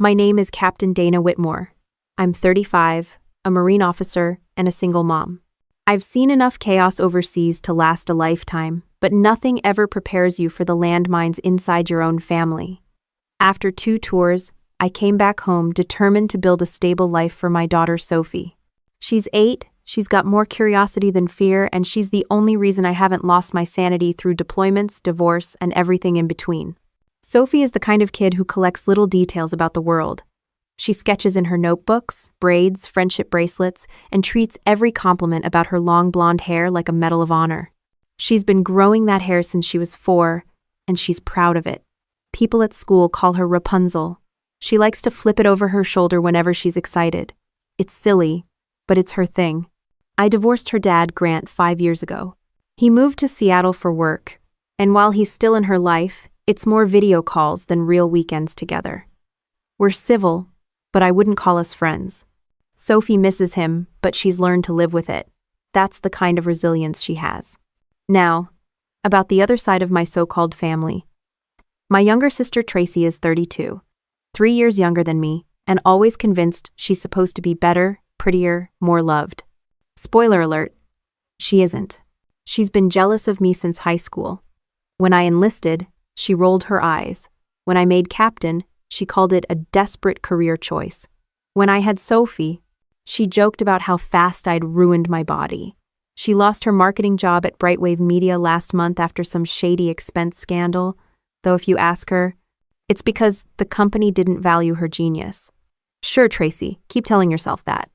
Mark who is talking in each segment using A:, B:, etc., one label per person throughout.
A: My name is Captain Dana Whitmore. I'm 35, a Marine officer, and a single mom. I've seen enough chaos overseas to last a lifetime, but nothing ever prepares you for the landmines inside your own family. After 2 tours, I came back home determined to build a stable life for my daughter Sophie. She's 8, she's got more curiosity than fear, and she's the only reason I haven't lost my sanity through deployments, divorce, and everything in between. Sophie is the kind of kid who collects little details about the world. She sketches in her notebooks, braids, friendship bracelets, and treats every compliment about her long blonde hair like a medal of honor. She's been growing that hair since she was 4, and she's proud of it. People at school call her Rapunzel. She likes to flip it over her shoulder whenever she's excited. It's silly, but it's her thing. I divorced her dad, Grant, 5 years ago. He moved to Seattle for work, and while he's still in her life, it's more video calls than real weekends together. We're civil, but I wouldn't call us friends. Sophie misses him, but she's learned to live with it. That's the kind of resilience she has. Now, about the other side of my so-called family. My younger sister Tracy is 32, 3 years younger than me, and always convinced she's supposed to be better, prettier, more loved. Spoiler alert, she isn't. She's been jealous of me since high school. When I enlisted, she rolled her eyes. When I made captain, she called it a desperate career choice. When I had Sophie, she joked about how fast I'd ruined my body. She lost her marketing job at Brightwave Media last month after some shady expense scandal, though if you ask her, it's because the company didn't value her genius. Sure, Tracy, keep telling yourself that.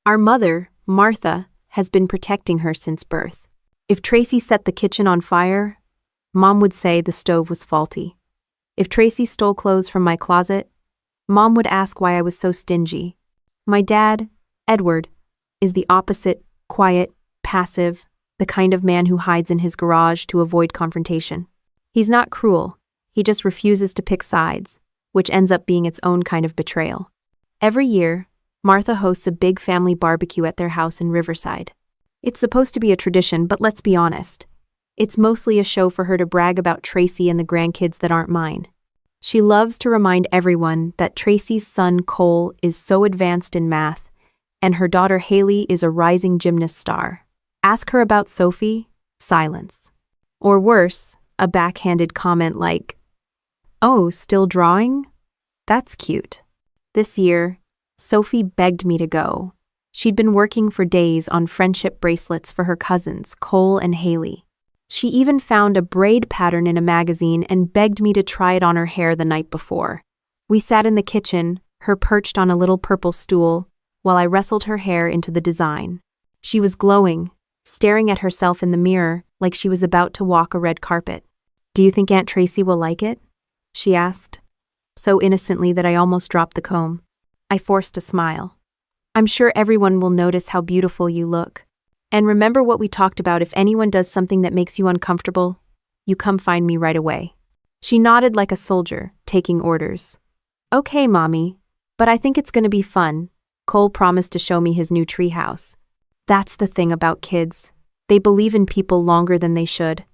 A: Our mother, Martha, has been protecting her since birth. If Tracy set the kitchen on fire, Mom would say the stove was faulty. If Tracy stole clothes from my closet, Mom would ask why I was so stingy. My dad, Edward, is the opposite, quiet, passive, the kind of man who hides in his garage to avoid confrontation. He's not cruel, he just refuses to pick sides, which ends up being its own kind of betrayal. Every year, Martha hosts a big family barbecue at their house in Riverside. It's supposed to be a tradition, but let's be honest. It's mostly a show for her to brag about Tracy and the grandkids that aren't mine. She loves to remind everyone that Tracy's son Cole is so advanced in math, and her daughter Haley is a rising gymnast star. Ask her about Sophie, silence. Or worse, a backhanded comment like, "Oh, still drawing? That's cute." This year, Sophie begged me to go. She'd been working for days on friendship bracelets for her cousins, Cole and Haley. She even found a braid pattern in a magazine and begged me to try it on her hair the night before. We sat in the kitchen, her perched on a little purple stool, while I wrestled her hair into the design. She was glowing, staring at herself in the mirror like she was about to walk a red carpet. "Do you think Aunt Tracy will like it?" she asked, so innocently that I almost dropped the comb. I forced a smile. "I'm sure everyone will notice how beautiful you look. And remember what we talked about, if anyone does something that makes you uncomfortable, you come find me right away." She nodded like a soldier, taking orders. "Okay, Mommy, but I think it's going to be fun." Cole promised to show me his new treehouse. That's the thing about kids. They believe in people longer than they should.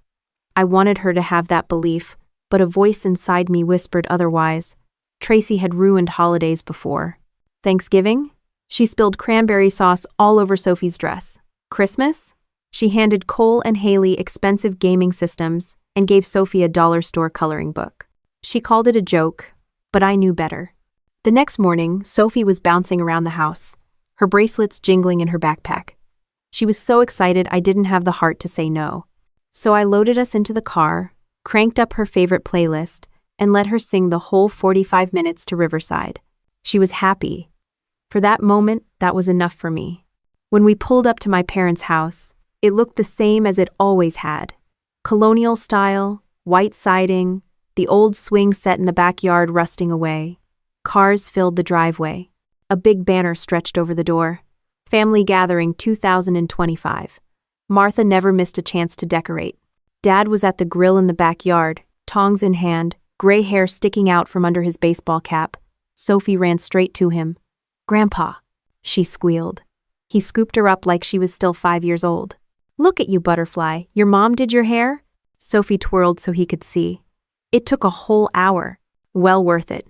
A: I wanted her to have that belief, but a voice inside me whispered otherwise. Tracy had ruined holidays before. Thanksgiving? She spilled cranberry sauce all over Sophie's dress. Christmas? She handed Cole and Haley expensive gaming systems and gave Sophie a dollar store coloring book. She called it a joke, but I knew better. The next morning, Sophie was bouncing around the house, her bracelets jingling in her backpack. She was so excited I didn't have the heart to say no. So I loaded us into the car, cranked up her favorite playlist, and let her sing the whole 45 minutes to Riverside. She was happy. For that moment, that was enough for me. When we pulled up to my parents' house, it looked the same as it always had. Colonial style, white siding, the old swing set in the backyard rusting away. Cars filled the driveway. A big banner stretched over the door. Family Gathering 2025. Martha never missed a chance to decorate. Dad was at the grill in the backyard, tongs in hand, gray hair sticking out from under his baseball cap. Sophie ran straight to him. "Grandpa," she squealed. He scooped her up like she was still 5 years old. "Look at you, Butterfly. Your mom did your hair?" Sophie twirled so he could see. It took a whole hour. Well worth it.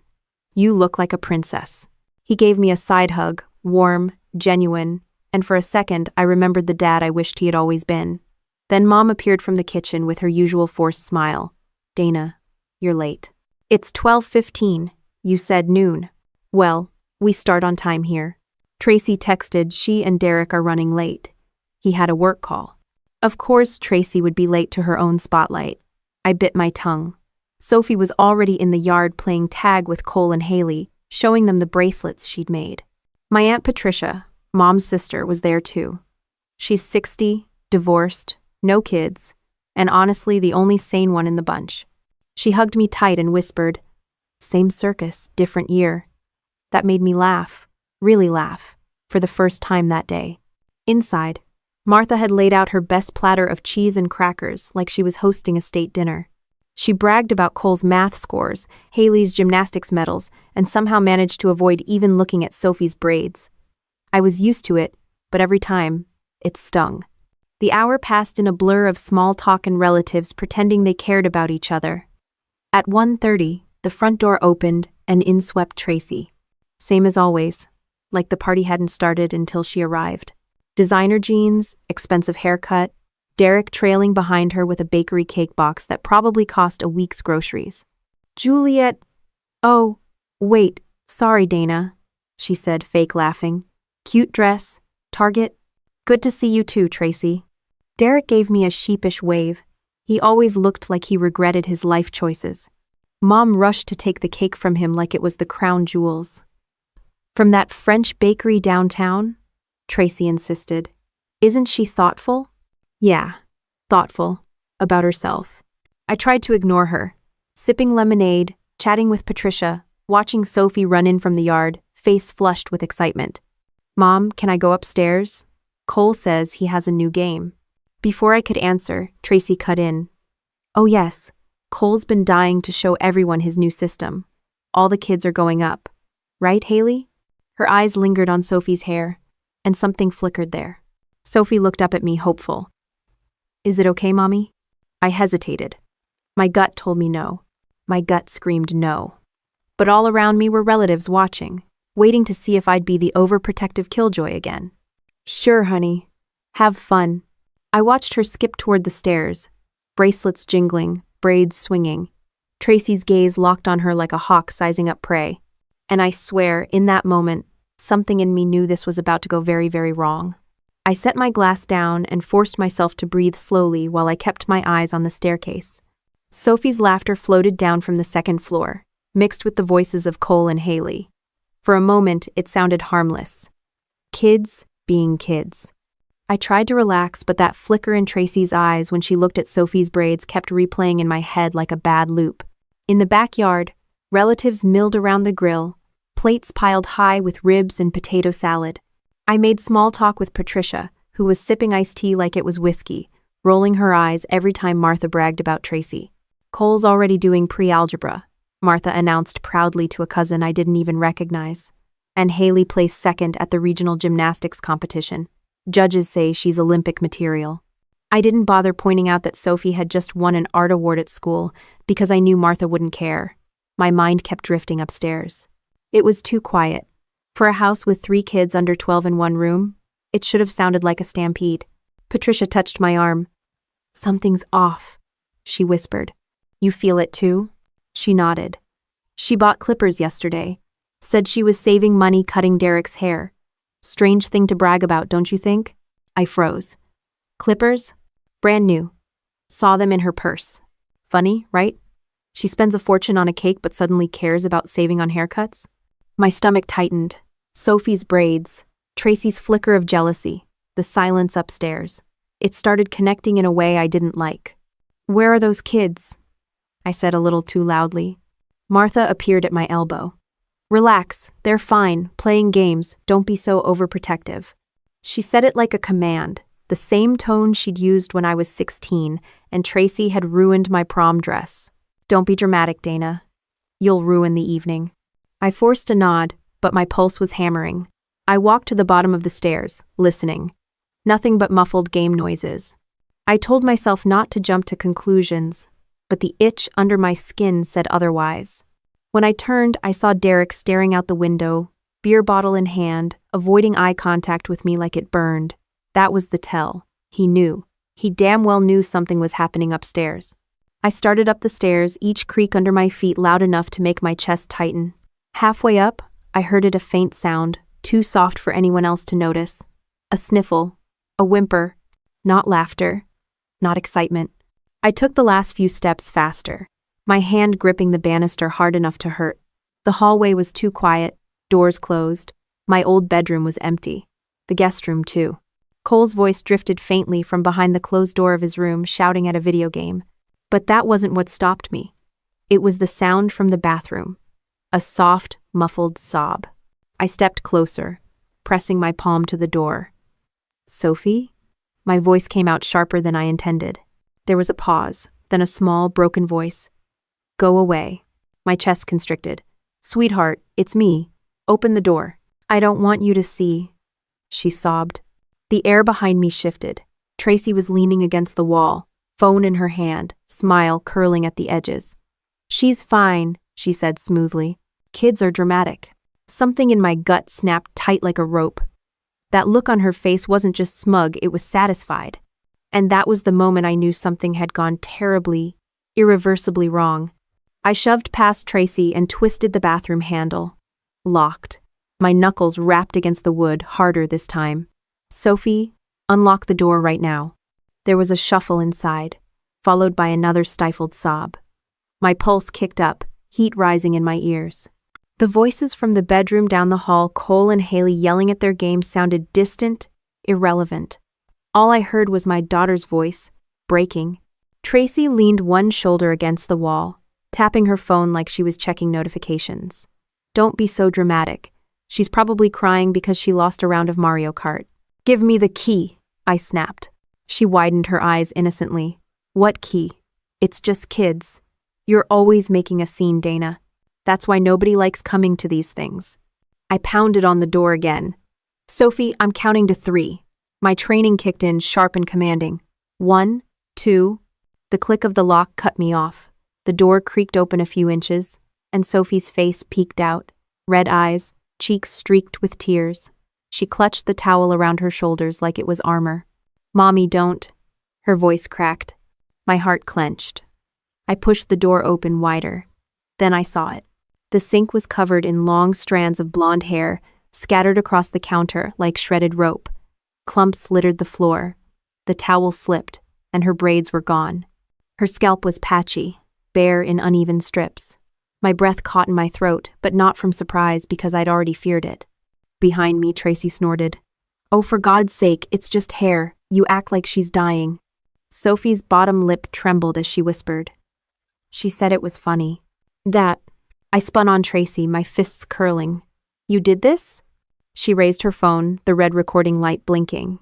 A: You look like a princess." He gave me a side hug, warm, genuine, and for a second I remembered the dad I wished he had always been. Then Mom appeared from the kitchen with her usual forced smile. "Dana, you're late." "It's 12:15. You said noon." "Well, we start on time here." Tracy texted she and Derek are running late. He had a work call. Of course Tracy would be late to her own spotlight. I bit my tongue. Sophie was already in the yard playing tag with Cole and Haley, showing them the bracelets she'd made. My Aunt Patricia, Mom's sister, was there too. She's 60, divorced, no kids, and honestly the only sane one in the bunch. She hugged me tight and whispered, "Same circus, different year." That made me laugh, really laugh, for the first time that day. Inside, Martha had laid out her best platter of cheese and crackers like she was hosting a state dinner. She bragged about Cole's math scores, Haley's gymnastics medals, and somehow managed to avoid even looking at Sophie's braids. I was used to it, but every time, it stung. The hour passed in a blur of small talk and relatives pretending they cared about each other. At 1:30, the front door opened and in swept Tracy. Same as always, like the party hadn't started until she arrived. Designer jeans, expensive haircut, Derek trailing behind her with a bakery cake box that probably cost a week's groceries. "Juliet, oh, wait, sorry Dana," she said, fake laughing. "Cute dress, Target. Good to see you too, Tracy." Derek gave me a sheepish wave. He always looked like he regretted his life choices. Mom rushed to take the cake from him like it was the crown jewels. "From that French bakery downtown?" Tracy insisted. "Isn't she thoughtful?" "Yeah, thoughtful. About herself." I tried to ignore her, sipping lemonade, chatting with Patricia, watching Sophie run in from the yard, face flushed with excitement. "Mom, can I go upstairs? Cole says he has a new game." Before I could answer, Tracy cut in. "Oh yes, Cole's been dying to show everyone his new system. All the kids are going up. Right, Haley?" Her eyes lingered on Sophie's hair, and something flickered there. Sophie looked up at me, hopeful. "Is it okay, Mommy?" I hesitated. My gut told me no. My gut screamed no. But all around me were relatives watching, waiting to see if I'd be the overprotective killjoy again. "Sure, honey. Have fun." I watched her skip toward the stairs, bracelets jingling, braids swinging. Tracy's gaze locked on her like a hawk sizing up prey. And I swear, in that moment, something in me knew this was about to go very, very wrong. I set my glass down and forced myself to breathe slowly while I kept my eyes on the staircase. Sophie's laughter floated down from the second floor, mixed with the voices of Cole and Haley. For a moment, it sounded harmless. Kids being kids. I tried to relax, but that flicker in Tracy's eyes when she looked at Sophie's braids kept replaying in my head like a bad loop. In the backyard, relatives milled around the grill, plates piled high with ribs and potato salad. I made small talk with Patricia, who was sipping iced tea like it was whiskey, rolling her eyes every time Martha bragged about Tracy. "Cole's already doing pre-algebra," Martha announced proudly to a cousin I didn't even recognize. "And Haley placed second at the regional gymnastics competition. Judges say she's Olympic material." I didn't bother pointing out that Sophie had just won an art award at school because I knew Martha wouldn't care. My mind kept drifting upstairs. It was too quiet. For a house with 3 kids under 12 in one room, it should have sounded like a stampede. Patricia touched my arm. "Something's off," she whispered. "You feel it too?" She nodded. "She bought clippers yesterday. Said she was saving money cutting Derek's hair. Strange thing to brag about, don't you think?" I froze. "Clippers? Brand new. Saw them in her purse. Funny, right? She spends a fortune on a cake but suddenly cares about saving on haircuts." My stomach tightened. Sophie's braids, Tracy's flicker of jealousy, the silence upstairs. It started connecting in a way I didn't like. "Where are those kids?" I said a little too loudly. Martha appeared at my elbow. "Relax, they're fine, playing games, don't be so overprotective." She said it like a command, the same tone she'd used when I was 16 and Tracy had ruined my prom dress. "Don't be dramatic, Dana. You'll ruin the evening." I forced a nod, but my pulse was hammering. I walked to the bottom of the stairs, listening. Nothing but muffled game noises. I told myself not to jump to conclusions, but the itch under my skin said otherwise. When I turned, I saw Derek staring out the window, beer bottle in hand, avoiding eye contact with me like it burned. That was the tell. He knew. He damn well knew something was happening upstairs. I started up the stairs, each creak under my feet loud enough to make my chest tighten. Halfway up, I heard a faint sound, too soft for anyone else to notice. A sniffle. A whimper. Not laughter. Not excitement. I took the last few steps faster, my hand gripping the banister hard enough to hurt. The hallway was too quiet, doors closed. My old bedroom was empty. The guest room, too. Cole's voice drifted faintly from behind the closed door of his room, shouting at a video game. But that wasn't what stopped me. It was the sound from the bathroom. A soft, muffled sob. I stepped closer, pressing my palm to the door. Sophie? My voice came out sharper than I intended. There was a pause, then a small, broken voice. Go away. My chest constricted. Sweetheart, it's me. Open the door. I don't want you to see. She sobbed. The air behind me shifted. Tracy was leaning against the wall, phone in her hand, smile curling at the edges. She's fine, she said smoothly. Kids are dramatic. Something in my gut snapped tight like a rope. That look on her face wasn't just smug, it was satisfied. And that was the moment I knew something had gone terribly, irreversibly wrong. I shoved past Tracy and twisted the bathroom handle. Locked. My knuckles rapped against the wood, harder this time. Sophie, unlock the door right now. There was a shuffle inside, followed by another stifled sob. My pulse kicked up, heat rising in my ears. The voices from the bedroom down the hall, Cole and Haley yelling at their game, sounded distant, irrelevant. All I heard was my daughter's voice, breaking. Tracy leaned one shoulder against the wall, tapping her phone like she was checking notifications. Don't be so dramatic. She's probably crying because she lost a round of Mario Kart. Give me the key, I snapped. She widened her eyes innocently. What key? It's just kids. You're always making a scene, Dana. That's why nobody likes coming to these things. I pounded on the door again. Sophie, I'm counting to 3. My training kicked in, sharp and commanding. 1, 2. The click of the lock cut me off. The door creaked open a few inches, and Sophie's face peeked out, red eyes, cheeks streaked with tears. She clutched the towel around her shoulders like it was armor. Mommy, don't. Her voice cracked. My heart clenched. I pushed the door open wider. Then I saw it. The sink was covered in long strands of blonde hair, scattered across the counter like shredded rope. Clumps littered the floor. The towel slipped, and her braids were gone. Her scalp was patchy, bare in uneven strips. My breath caught in my throat, but not from surprise because I'd already feared it. Behind me, Tracy snorted. Oh, for God's sake, it's just hair. You act like she's dying. Sophie's bottom lip trembled as she whispered. She said it was funny. That. I spun on Tracy, my fists curling. You did this? She raised her phone, the red recording light blinking.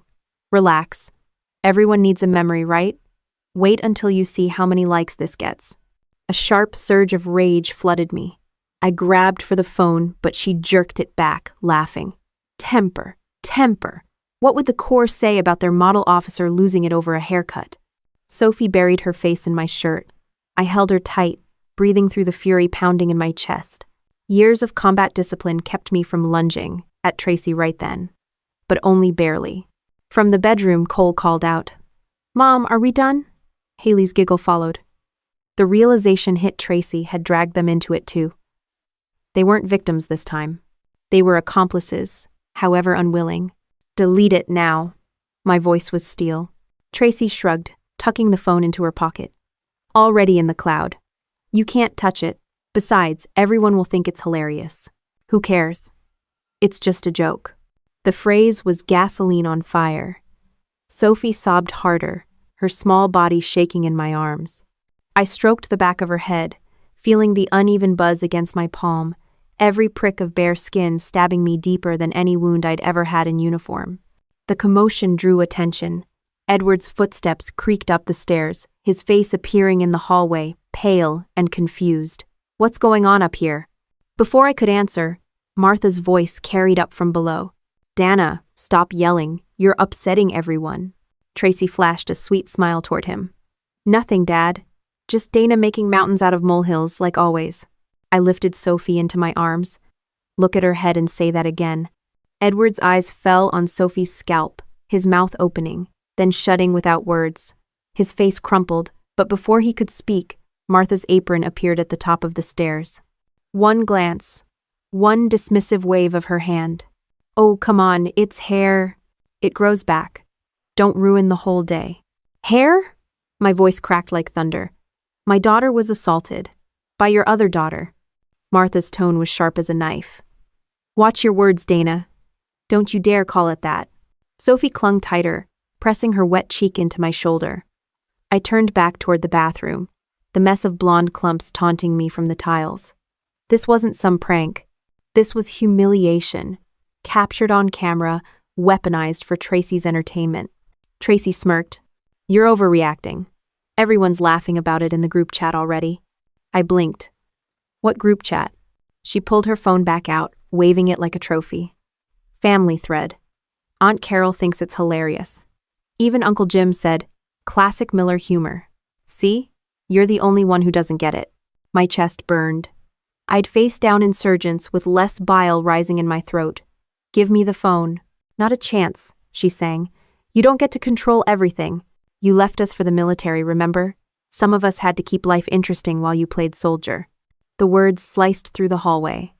A: Relax. Everyone needs a memory, right? Wait until you see how many likes this gets. A sharp surge of rage flooded me. I grabbed for the phone, but she jerked it back, laughing. Temper. Temper. What would the Corps say about their model officer losing it over a haircut? Sophie buried her face in my shirt. I held her tight, breathing through the fury pounding in my chest. Years of combat discipline kept me from lunging at Tracy right then, but only barely. From the bedroom, Cole called out, Mom, are we done? Haley's giggle followed. The realization hit Tracy had dragged them into it too. They weren't victims this time. They were accomplices, however unwilling. Delete it now. My voice was steel. Tracy shrugged, tucking the phone into her pocket. Already in the cloud. You can't touch it. Besides, everyone will think it's hilarious. Who cares? It's just a joke. The phrase was gasoline on fire. Sophie sobbed harder, her small body shaking in my arms. I stroked the back of her head, feeling the uneven buzz against my palm, every prick of bare skin stabbing me deeper than any wound I'd ever had in uniform. The commotion drew attention. Edward's footsteps creaked up the stairs, his face appearing in the hallway, pale and confused. What's going on up here? Before I could answer, Martha's voice carried up from below. Dana, stop yelling. You're upsetting everyone. Tracy flashed a sweet smile toward him. Nothing, Dad. Just Dana making mountains out of molehills, like always. I lifted Sophie into my arms. Look at her head and say that again. Edward's eyes fell on Sophie's scalp, his mouth opening, then shutting without words. His face crumpled, but before he could speak, Martha's apron appeared at the top of the stairs. One glance, one dismissive wave of her hand. Oh, come on, it's hair. It grows back. Don't ruin the whole day. Hair? My voice cracked like thunder. My daughter was assaulted. By your other daughter. Martha's tone was sharp as a knife. Watch your words, Dana. Don't you dare call it that. Sophie clung tighter, pressing her wet cheek into my shoulder. I turned back toward the bathroom, the mess of blonde clumps taunting me from the tiles. This wasn't some prank. This was humiliation, captured on camera, weaponized for Tracy's entertainment. Tracy smirked. You're overreacting. Everyone's laughing about it in the group chat already. I blinked. What group chat? She pulled her phone back out, waving it like a trophy. Family thread. Aunt Carol thinks it's hilarious. Even Uncle Jim said, classic Miller humor. See? You're the only one who doesn't get it. My chest burned. I'd face down insurgents with less bile rising in my throat. Give me the phone. Not a chance, she sang. You don't get to control everything. You left us for the military, remember? Some of us had to keep life interesting while you played soldier. The words sliced through the hallway.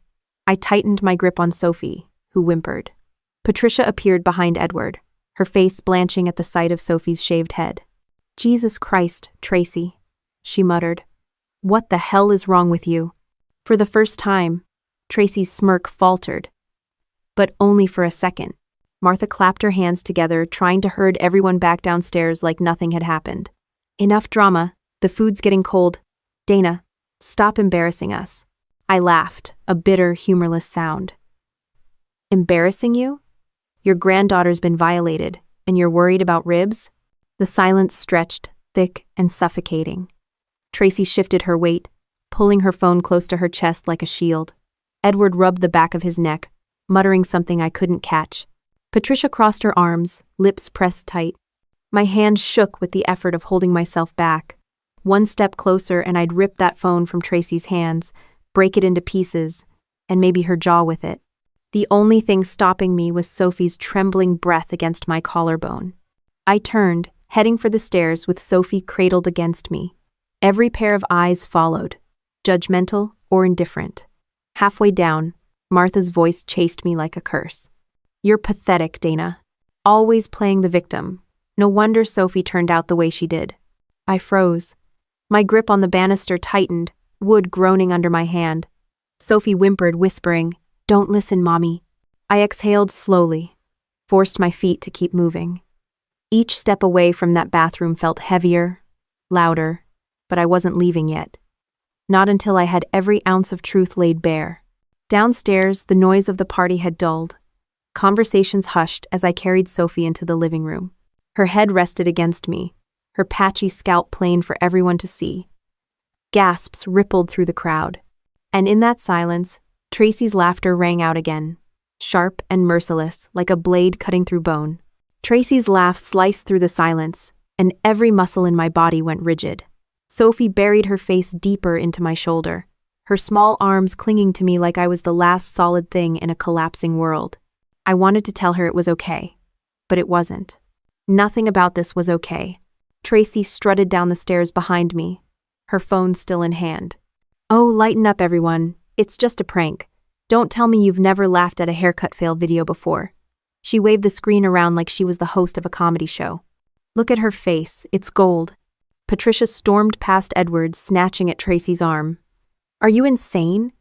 A: I tightened my grip on Sophie, who whimpered. Patricia appeared behind Edward, her face blanching at the sight of Sophie's shaved head. Jesus Christ, Tracy, she muttered. What the hell is wrong with you? For the first time, Tracy's smirk faltered. But only for a second. Martha clapped her hands together, trying to herd everyone back downstairs like nothing had happened. Enough drama. The food's getting cold. Dana, stop embarrassing us. I laughed, a bitter, humorless sound. Embarrassing you? Your granddaughter's been violated, and you're worried about ribs? The silence stretched, thick and suffocating. Tracy shifted her weight, pulling her phone close to her chest like a shield. Edward rubbed the back of his neck, muttering something I couldn't catch. Patricia crossed her arms, lips pressed tight. My hand shook with the effort of holding myself back. One step closer and I'd rip that phone from Tracy's hands, break it into pieces, and maybe her jaw with it. The only thing stopping me was Sophie's trembling breath against my collarbone. I turned, heading for the stairs with Sophie cradled against me. Every pair of eyes followed, judgmental or indifferent. Halfway down, Martha's voice chased me like a curse. You're pathetic, Dana. Always playing the victim. No wonder Sophie turned out the way she did. I froze. My grip on the banister tightened, wood groaning under my hand. Sophie whimpered, whispering, Don't listen, Mommy. I exhaled slowly, forced my feet to keep moving. Each step away from that bathroom felt heavier, louder, but I wasn't leaving yet. Not until I had every ounce of truth laid bare. Downstairs, the noise of the party had dulled. Conversations hushed as I carried Sophie into the living room. Her head rested against me, her patchy scalp plain for everyone to see. Gasps rippled through the crowd. And in that silence, Tracy's laughter rang out again, sharp and merciless, like a blade cutting through bone. Tracy's laugh sliced through the silence, and every muscle in my body went rigid. Sophie buried her face deeper into my shoulder, her small arms clinging to me like I was the last solid thing in a collapsing world. I wanted to tell her it was okay, but it wasn't. Nothing about this was okay. Tracy strutted down the stairs behind me, her phone still in hand. Oh, lighten up, everyone. It's just a prank. Don't tell me you've never laughed at a haircut fail video before. She waved the screen around like she was the host of a comedy show. Look at her face, it's gold. Patricia stormed past Edward, snatching at Tracy's arm. Are you insane?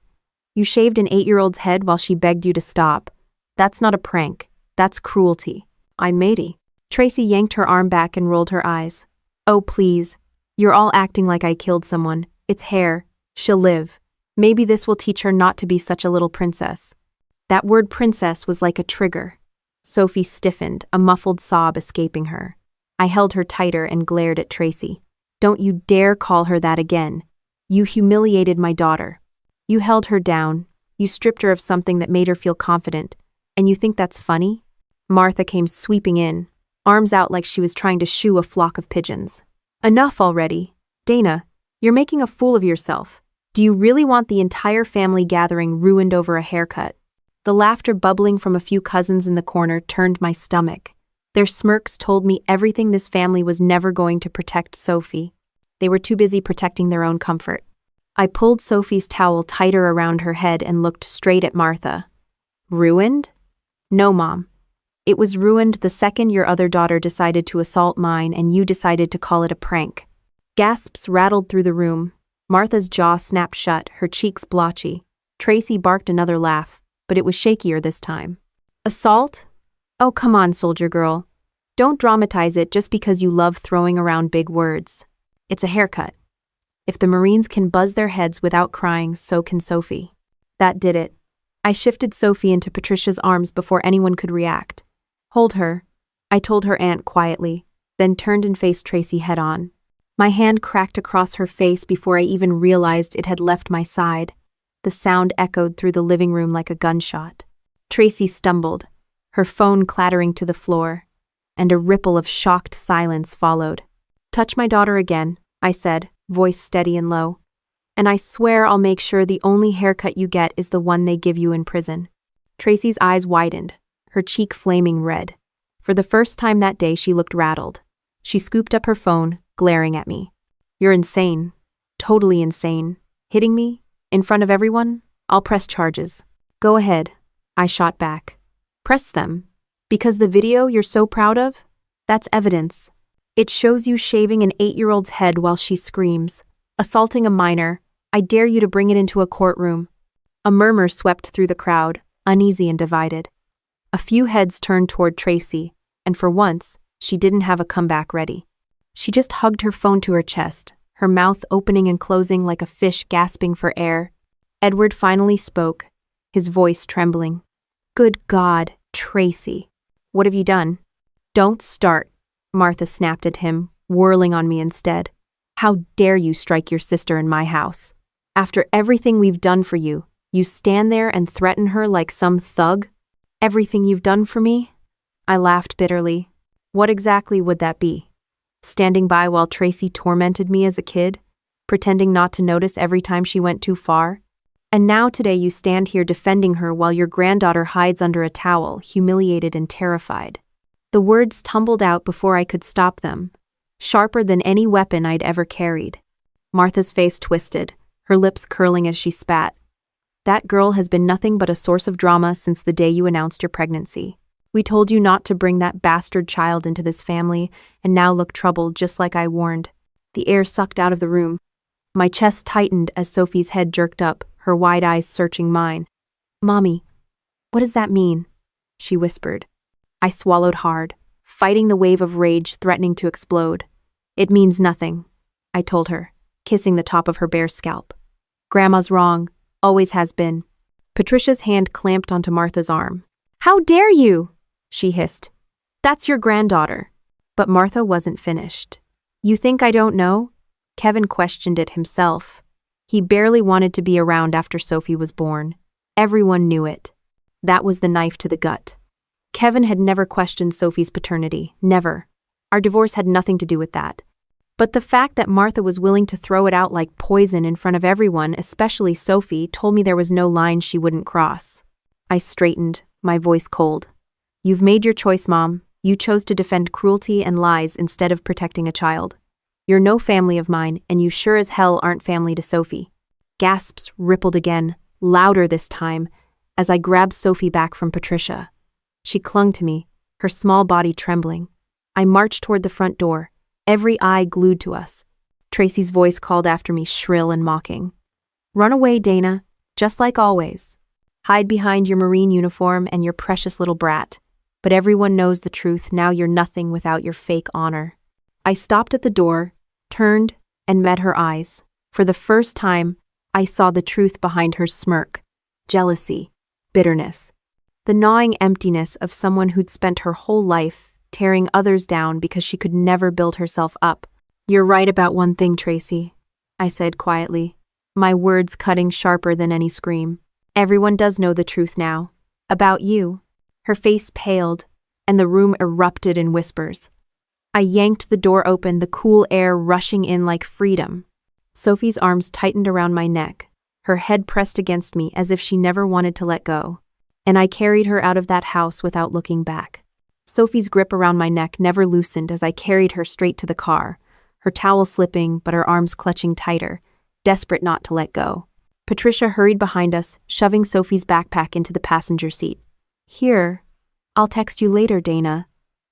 A: You shaved an 8-year-old's head while she begged you to stop. That's not a prank. That's cruelty. I'm matey. Tracy yanked her arm back and rolled her eyes. Oh, please. You're all acting like I killed someone. It's hair. She'll live. Maybe this will teach her not to be such a little princess. That word princess was like a trigger. Sophie stiffened, a muffled sob escaping her. I held her tighter and glared at Tracy. Don't you dare call her that again. You humiliated my daughter. You held her down. You stripped her of something that made her feel confident. And you think that's funny? Martha came sweeping in, arms out like she was trying to shoo a flock of pigeons. Enough already. Dana, you're making a fool of yourself. Do you really want the entire family gathering ruined over a haircut? The laughter bubbling from a few cousins in the corner turned my stomach. Their smirks told me everything this family was never going to protect Sophie. They were too busy protecting their own comfort. I pulled Sophie's towel tighter around her head and looked straight at Martha. Ruined? No, Mom. It was ruined the second your other daughter decided to assault mine and you decided to call it a prank. Gasps rattled through the room. Martha's jaw snapped shut, her cheeks blotchy. Tracy barked another laugh, but it was shakier this time. Assault? Oh, come on, soldier girl. Don't dramatize it just because you love throwing around big words. It's a haircut. If the Marines can buzz their heads without crying, so can Sophie. That did it. I shifted Sophie into Patricia's arms before anyone could react. Hold her, I told her aunt quietly, then turned and faced Tracy head-on. My hand cracked across her face before I even realized it had left my side. The sound echoed through the living room like a gunshot. Tracy stumbled, her phone clattering to the floor, and a ripple of shocked silence followed. Touch my daughter again, I said, voice steady and low. And I swear I'll make sure the only haircut you get is the one they give you in prison. Tracy's eyes widened, her cheek flaming red. For the first time that day, she looked rattled. She scooped up her phone, glaring at me. You're insane. Totally insane. Hitting me? In front of everyone? I'll press charges. Go ahead, I shot back. Press them. Because the video you're so proud of? That's evidence. It shows you shaving an 8-year-old's head while she screams. Assaulting a minor. I dare you to bring it into a courtroom. A murmur swept through the crowd, uneasy and divided. A few heads turned toward Tracy, and for once, she didn't have a comeback ready. She just hugged her phone to her chest, her mouth opening and closing like a fish gasping for air. Edward finally spoke, his voice trembling. Good God, Tracy. What have you done? Don't start, Martha snapped at him, whirling on me instead. How dare you strike your sister in my house? After everything we've done for you, you stand there and threaten her like some thug? Everything you've done for me? I laughed bitterly. What exactly would that be? Standing by while Tracy tormented me as a kid? Pretending not to notice every time she went too far? And now today you stand here defending her while your granddaughter hides under a towel, humiliated and terrified. The words tumbled out before I could stop them, sharper than any weapon I'd ever carried. Martha's face twisted, her lips curling as she spat. That girl has been nothing but a source of drama since the day you announced your pregnancy. We told you not to bring that bastard child into this family, and now look troubled just like I warned. The air sucked out of the room. My chest tightened as Sophie's head jerked up, her wide eyes searching mine. Mommy, what does that mean? She whispered. I swallowed hard, fighting the wave of rage threatening to explode. It means nothing, I told her, kissing the top of her bare scalp. Grandma's wrong, always has been. Patricia's hand clamped onto Martha's arm. How dare you? She hissed. That's your granddaughter. But Martha wasn't finished. You think I don't know? Kevin questioned it himself. He barely wanted to be around after Sophie was born. Everyone knew it. That was the knife to the gut. Kevin had never questioned Sophie's paternity, never. Our divorce had nothing to do with that. But the fact that Martha was willing to throw it out like poison in front of everyone, especially Sophie, told me there was no line she wouldn't cross. I straightened, my voice cold. You've made your choice, Mom. You chose to defend cruelty and lies instead of protecting a child. You're no family of mine, and you sure as hell aren't family to Sophie. Gasps rippled again, louder this time, as I grabbed Sophie back from Patricia. She clung to me, her small body trembling. I marched toward the front door, every eye glued to us. Tracy's voice called after me, shrill and mocking. Run away, Dana, just like always. Hide behind your Marine uniform and your precious little brat. But everyone knows the truth, now you're nothing without your fake honor. I stopped at the door, turned, and met her eyes. For the first time, I saw the truth behind her smirk. Jealousy, bitterness. The gnawing emptiness of someone who'd spent her whole life tearing others down because she could never build herself up. You're right about one thing, Tracy, I said quietly, my words cutting sharper than any scream. Everyone does know the truth now. About you. Her face paled, and the room erupted in whispers. I yanked the door open, the cool air rushing in like freedom. Sophie's arms tightened around my neck, her head pressed against me as if she never wanted to let go. And I carried her out of that house without looking back. Sophie's grip around my neck never loosened as I carried her straight to the car, her towel slipping but her arms clutching tighter, desperate not to let go. Patricia hurried behind us, shoving Sophie's backpack into the passenger seat. "Here, I'll text you later, Dana,"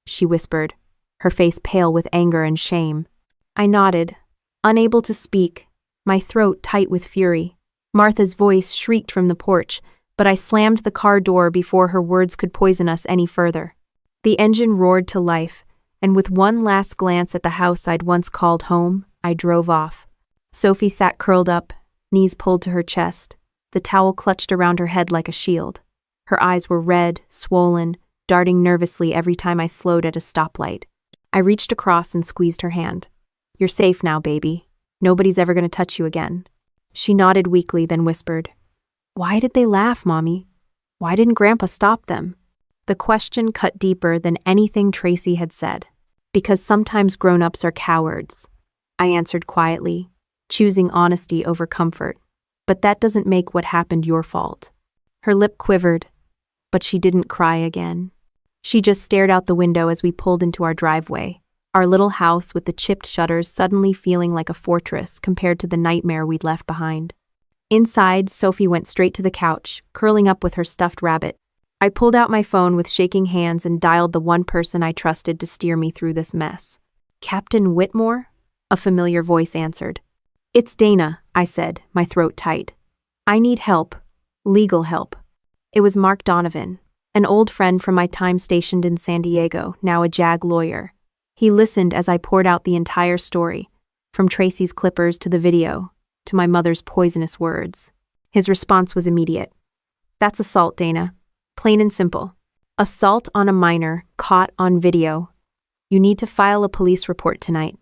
A: she whispered, her face pale with anger and shame. I nodded, unable to speak, my throat tight with fury. Martha's voice shrieked from the porch, but I slammed the car door before her words could poison us any further. The engine roared to life, and with one last glance at the house I'd once called home, I drove off. Sophie sat curled up, knees pulled to her chest, the towel clutched around her head like a shield. Her eyes were red, swollen, darting nervously every time I slowed at a stoplight. I reached across and squeezed her hand. "You're safe now, baby. Nobody's ever going to touch you again." She nodded weakly, then whispered, "Why did they laugh, Mommy? Why didn't Grandpa stop them?" The question cut deeper than anything Tracy had said. "Because sometimes grown-ups are cowards," I answered quietly, choosing honesty over comfort. "But that doesn't make what happened your fault." Her lip quivered, but she didn't cry again. She just stared out the window as we pulled into our driveway, our little house with the chipped shutters suddenly feeling like a fortress compared to the nightmare we'd left behind. Inside, Sophie went straight to the couch, curling up with her stuffed rabbit. I pulled out my phone with shaking hands and dialed the one person I trusted to steer me through this mess. "Captain Whitmore?" a familiar voice answered. "It's Dana," I said, my throat tight. "I need help. Legal help." It was Mark Donovan, an old friend from my time stationed in San Diego, now a JAG lawyer. He listened as I poured out the entire story, from Tracy's clippers to the video, to my mother's poisonous words. His response was immediate. "That's assault, Dana. Plain and simple. Assault on a minor, caught on video. You need to file a police report tonight.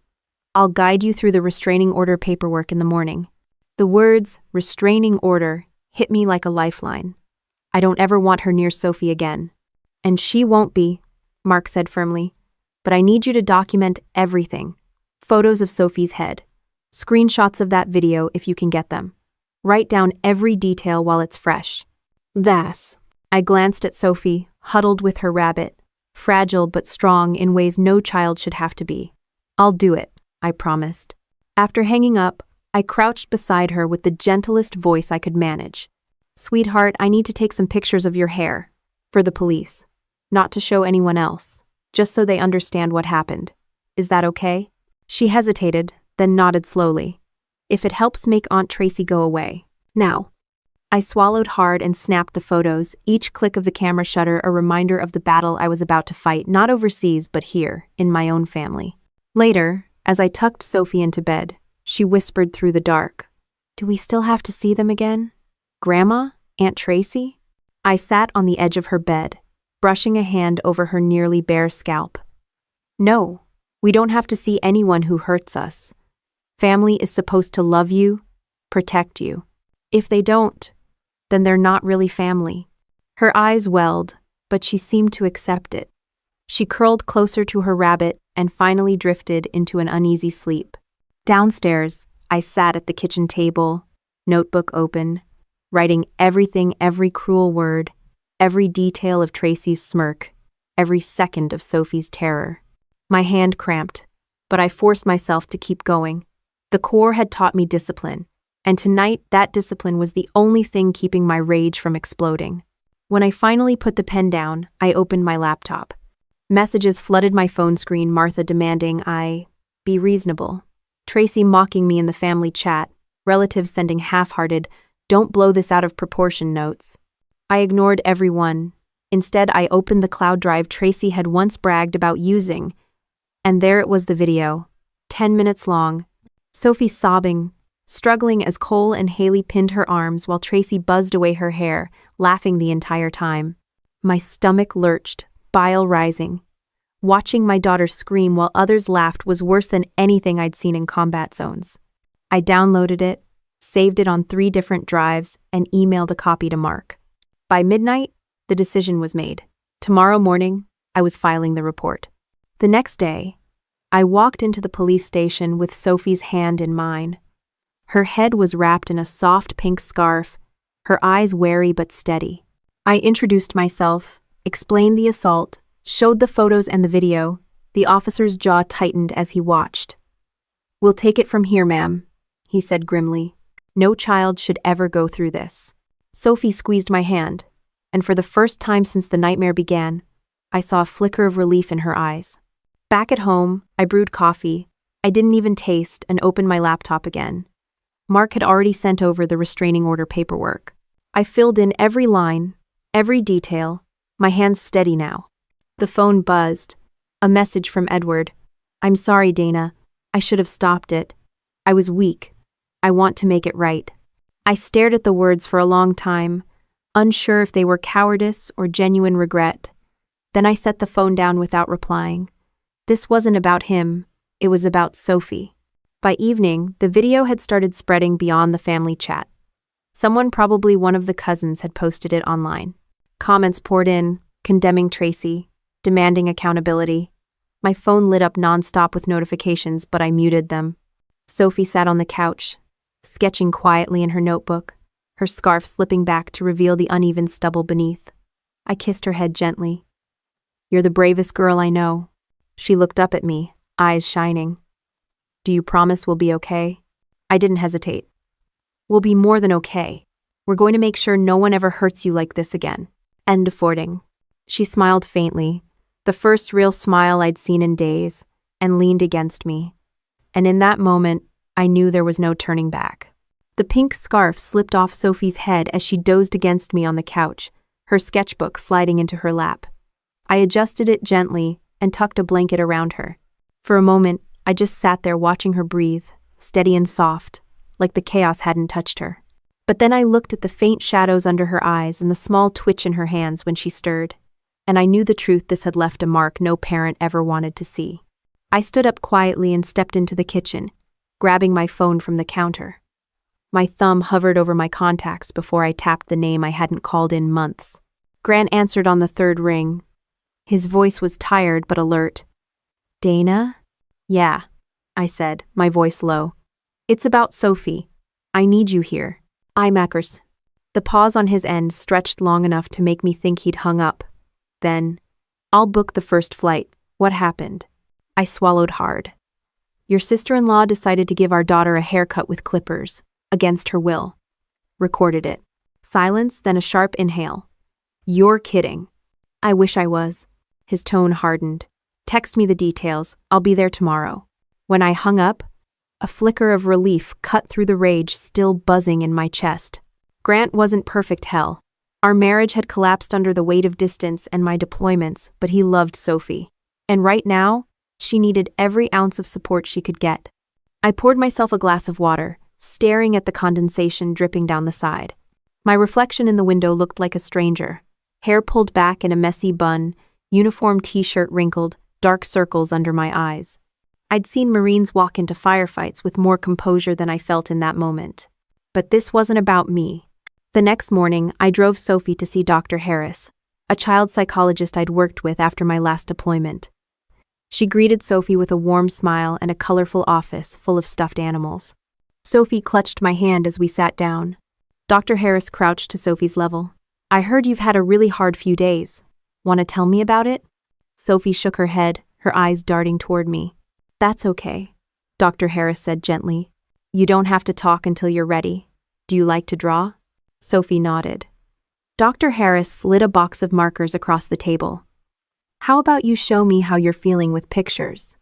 A: I'll guide you through the restraining order paperwork in the morning." The words, restraining order, hit me like a lifeline. I don't ever want her near Sophie again. "And she won't be," Mark said firmly. "But I need you to document everything. Photos of Sophie's head. Screenshots of that video if you can get them. Write down every detail while it's fresh." "That's..." I glanced at Sophie, huddled with her rabbit, fragile but strong in ways no child should have to be. "I'll do it," I promised. After hanging up, I crouched beside her with the gentlest voice I could manage. "Sweetheart, I need to take some pictures of your hair. For the police. Not to show anyone else. Just so they understand what happened. Is that okay?" She hesitated, then nodded slowly. "If it helps make Aunt Tracy go away. Now." I swallowed hard and snapped the photos, each click of the camera shutter a reminder of the battle I was about to fight, not overseas but here, in my own family. Later, as I tucked Sophie into bed, she whispered through the dark, "Do we still have to see them again? Grandma? Aunt Tracy?" I sat on the edge of her bed, brushing a hand over her nearly bare scalp. "No, we don't have to see anyone who hurts us. Family is supposed to love you, protect you. If they don't, then they're not really family." Her eyes welled, but she seemed to accept it. She curled closer to her rabbit and finally drifted into an uneasy sleep. Downstairs, I sat at the kitchen table, notebook open, writing everything, every cruel word, every detail of Tracy's smirk, every second of Sophie's terror. My hand cramped, but I forced myself to keep going. The Corps had taught me discipline, and tonight that discipline was the only thing keeping my rage from exploding. When I finally put the pen down, I opened my laptop. Messages flooded my phone screen, Martha demanding I be reasonable, Tracy mocking me in the family chat, relatives sending half-hearted, "Don't blow this out of proportion" notes. I ignored everyone. Instead, I opened the cloud drive Tracy had once bragged about using, and there it was, the video, 10 minutes long. Sophie sobbing, struggling as Cole and Haley pinned her arms while Tracy buzzed away her hair, laughing the entire time. My stomach lurched, bile rising. Watching my daughter scream while others laughed was worse than anything I'd seen in combat zones. I downloaded it, saved it on 3 different drives, and emailed a copy to Mark. By midnight, the decision was made. Tomorrow morning, I was filing the report. The next day, I walked into the police station with Sophie's hand in mine. Her head was wrapped in a soft pink scarf, her eyes wary but steady. I introduced myself, explained the assault, showed the photos and the video. The officer's jaw tightened as he watched. "We'll take it from here, ma'am," he said grimly. "No child should ever go through this." Sophie squeezed my hand, and for the first time since the nightmare began, I saw a flicker of relief in her eyes. Back at home, I brewed coffee. I didn't even taste and opened my laptop again. Mark had already sent over the restraining order paperwork. I filled in every line, every detail, my hands steady now. The phone buzzed. A message from Edward. "I'm sorry, Dana. I should have stopped it. I was weak. I want to make it right." I stared at the words for a long time, unsure if they were cowardice or genuine regret. Then I set the phone down without replying. This wasn't about him. It was about Sophie. By evening, the video had started spreading beyond the family chat. Someone, probably one of the cousins, had posted it online. Comments poured in, condemning Tracy, demanding accountability. My phone lit up nonstop with notifications, but I muted them. Sophie sat on the couch, sketching quietly in her notebook, her scarf slipping back to reveal the uneven stubble beneath. I kissed her head gently. "You're the bravest girl I know." She looked up at me, eyes shining. "Do you promise we'll be okay?" I didn't hesitate. "We'll be more than okay. We're going to make sure no one ever hurts you like this again." End of forwarding. She smiled faintly, the first real smile I'd seen in days, and leaned against me. And in that moment, I knew there was no turning back. The pink scarf slipped off Sophie's head as she dozed against me on the couch, her sketchbook sliding into her lap. I adjusted it gently and tucked a blanket around her. For a moment, I just sat there watching her breathe, steady and soft, like the chaos hadn't touched her. But then I looked at the faint shadows under her eyes and the small twitch in her hands when she stirred, and I knew the truth. This had left a mark no parent ever wanted to see. I stood up quietly and stepped into the kitchen, grabbing my phone from the counter. My thumb hovered over my contacts before I tapped the name I hadn't called in months. Grant answered on the third ring. His voice was tired but alert. "Dana?" "Yeah," I said, my voice low. "It's about Sophie. I need you here." "IMACers." The pause on his end stretched long enough to make me think he'd hung up. Then, "I'll book the first flight. What happened?" I swallowed hard. "Your sister-in-law decided to give our daughter a haircut with clippers, against her will." Recorded it. Silence, then a sharp inhale. "You're kidding." "I wish I was." His tone hardened. "Text me the details. I'll be there tomorrow." When I hung up, a flicker of relief cut through the rage still buzzing in my chest. Grant wasn't perfect, hell. Our marriage had collapsed under the weight of distance and my deployments, but he loved Sophie. And right now, she needed every ounce of support she could get. I poured myself a glass of water, staring at the condensation dripping down the side. My reflection in the window looked like a stranger. Hair pulled back in a messy bun, uniform t-shirt wrinkled, dark circles under my eyes. I'd seen Marines walk into firefights with more composure than I felt in that moment. But this wasn't about me. The next morning, I drove Sophie to see Dr. Harris, a child psychologist I'd worked with after my last deployment. She greeted Sophie with a warm smile and a colorful office full of stuffed animals. Sophie clutched my hand as we sat down. Dr. Harris crouched to Sophie's level. "I heard you've had a really hard few days. Want to tell me about it?" Sophie shook her head, her eyes darting toward me. "That's okay," Dr. Harris said gently. "You don't have to talk until you're ready. Do you like to draw?" Sophie nodded. Dr. Harris slid a box of markers across the table. "How about you show me how you're feeling with pictures?"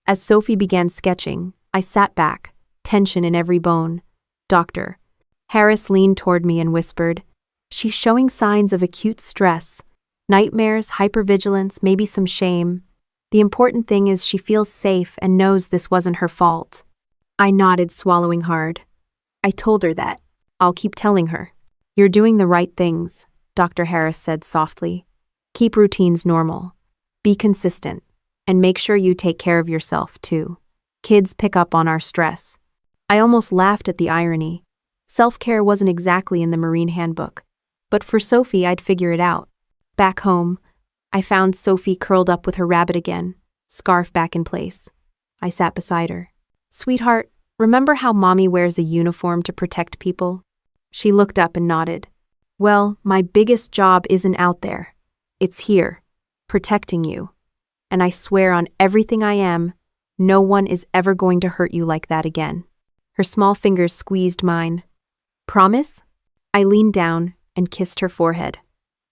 A: As Sophie began sketching, I sat back, tension in every bone. "Doctor." Harris leaned toward me and whispered, "She's showing signs of acute stress. Nightmares, hypervigilance, maybe some shame. The important thing is she feels safe and knows this wasn't her fault." I nodded, swallowing hard. "I told her that. I'll keep telling her." "You're doing the right things," Dr. Harris said softly. "Keep routines normal. Be consistent. And make sure you take care of yourself, too. Kids pick up on our stress." I almost laughed at the irony. Self-care wasn't exactly in the Marine handbook. But for Sophie, I'd figure it out. Back home, I found Sophie curled up with her rabbit again, scarf back in place. I sat beside her. "Sweetheart, Remember how Mommy wears a uniform to protect people? She looked up and nodded. Well, my biggest job isn't out there. It's here, protecting you. And I swear on everything I am, no one is ever going to hurt you like that again. Her small fingers squeezed mine. Promise? I leaned down and kissed her forehead.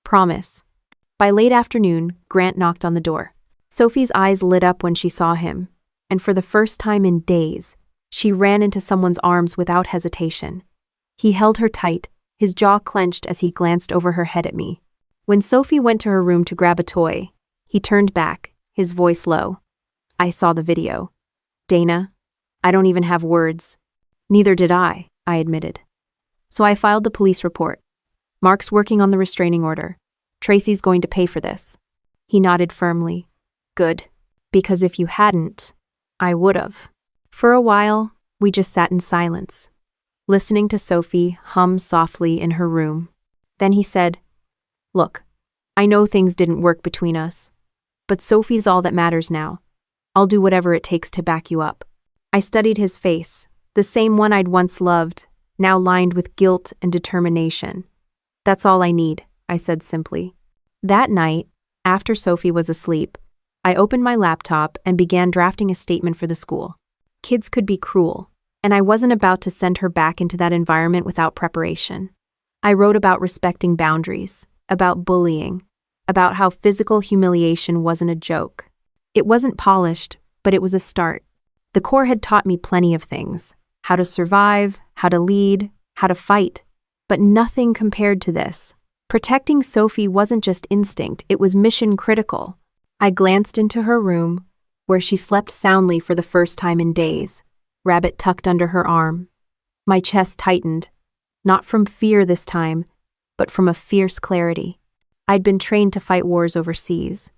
A: Promise. By late afternoon, Grant knocked on the door. Sophie's eyes lit up when she saw him, and for the first time in days, she ran into someone's arms without hesitation. He held her tight, his jaw clenched as he glanced over her head at me. When Sophie went to her room to grab a toy, he turned back, his voice low. I saw the video. Dana, I don't even have words. Neither did I admitted. So I filed the police report. Mark's working on the restraining order. Tracy's going to pay for this. He nodded firmly. Good. Because if you hadn't, I would've. For a while, we just sat in silence, listening to Sophie hum softly in her room. Then he said, Look, I know things didn't work between us, but Sophie's all that matters now. I'll do whatever it takes to back you up. I studied his face, the same one I'd once loved, now lined with guilt and determination. That's all I need, I said simply. That night, after Sophie was asleep, I opened my laptop and began drafting a statement for the school. Kids could be cruel, and I wasn't about to send her back into that environment without preparation. I wrote about respecting boundaries, about bullying, about how physical humiliation wasn't a joke. It wasn't polished, but it was a start. The Corps had taught me plenty of things: how to survive, how to lead, how to fight. But nothing compared to this. Protecting Sophie wasn't just instinct, it was mission critical. I glanced into her room, where she slept soundly for the first time in days, Rabbit tucked under her arm. My chest tightened, not from fear this time, but from a fierce clarity. I'd been trained to fight wars overseas.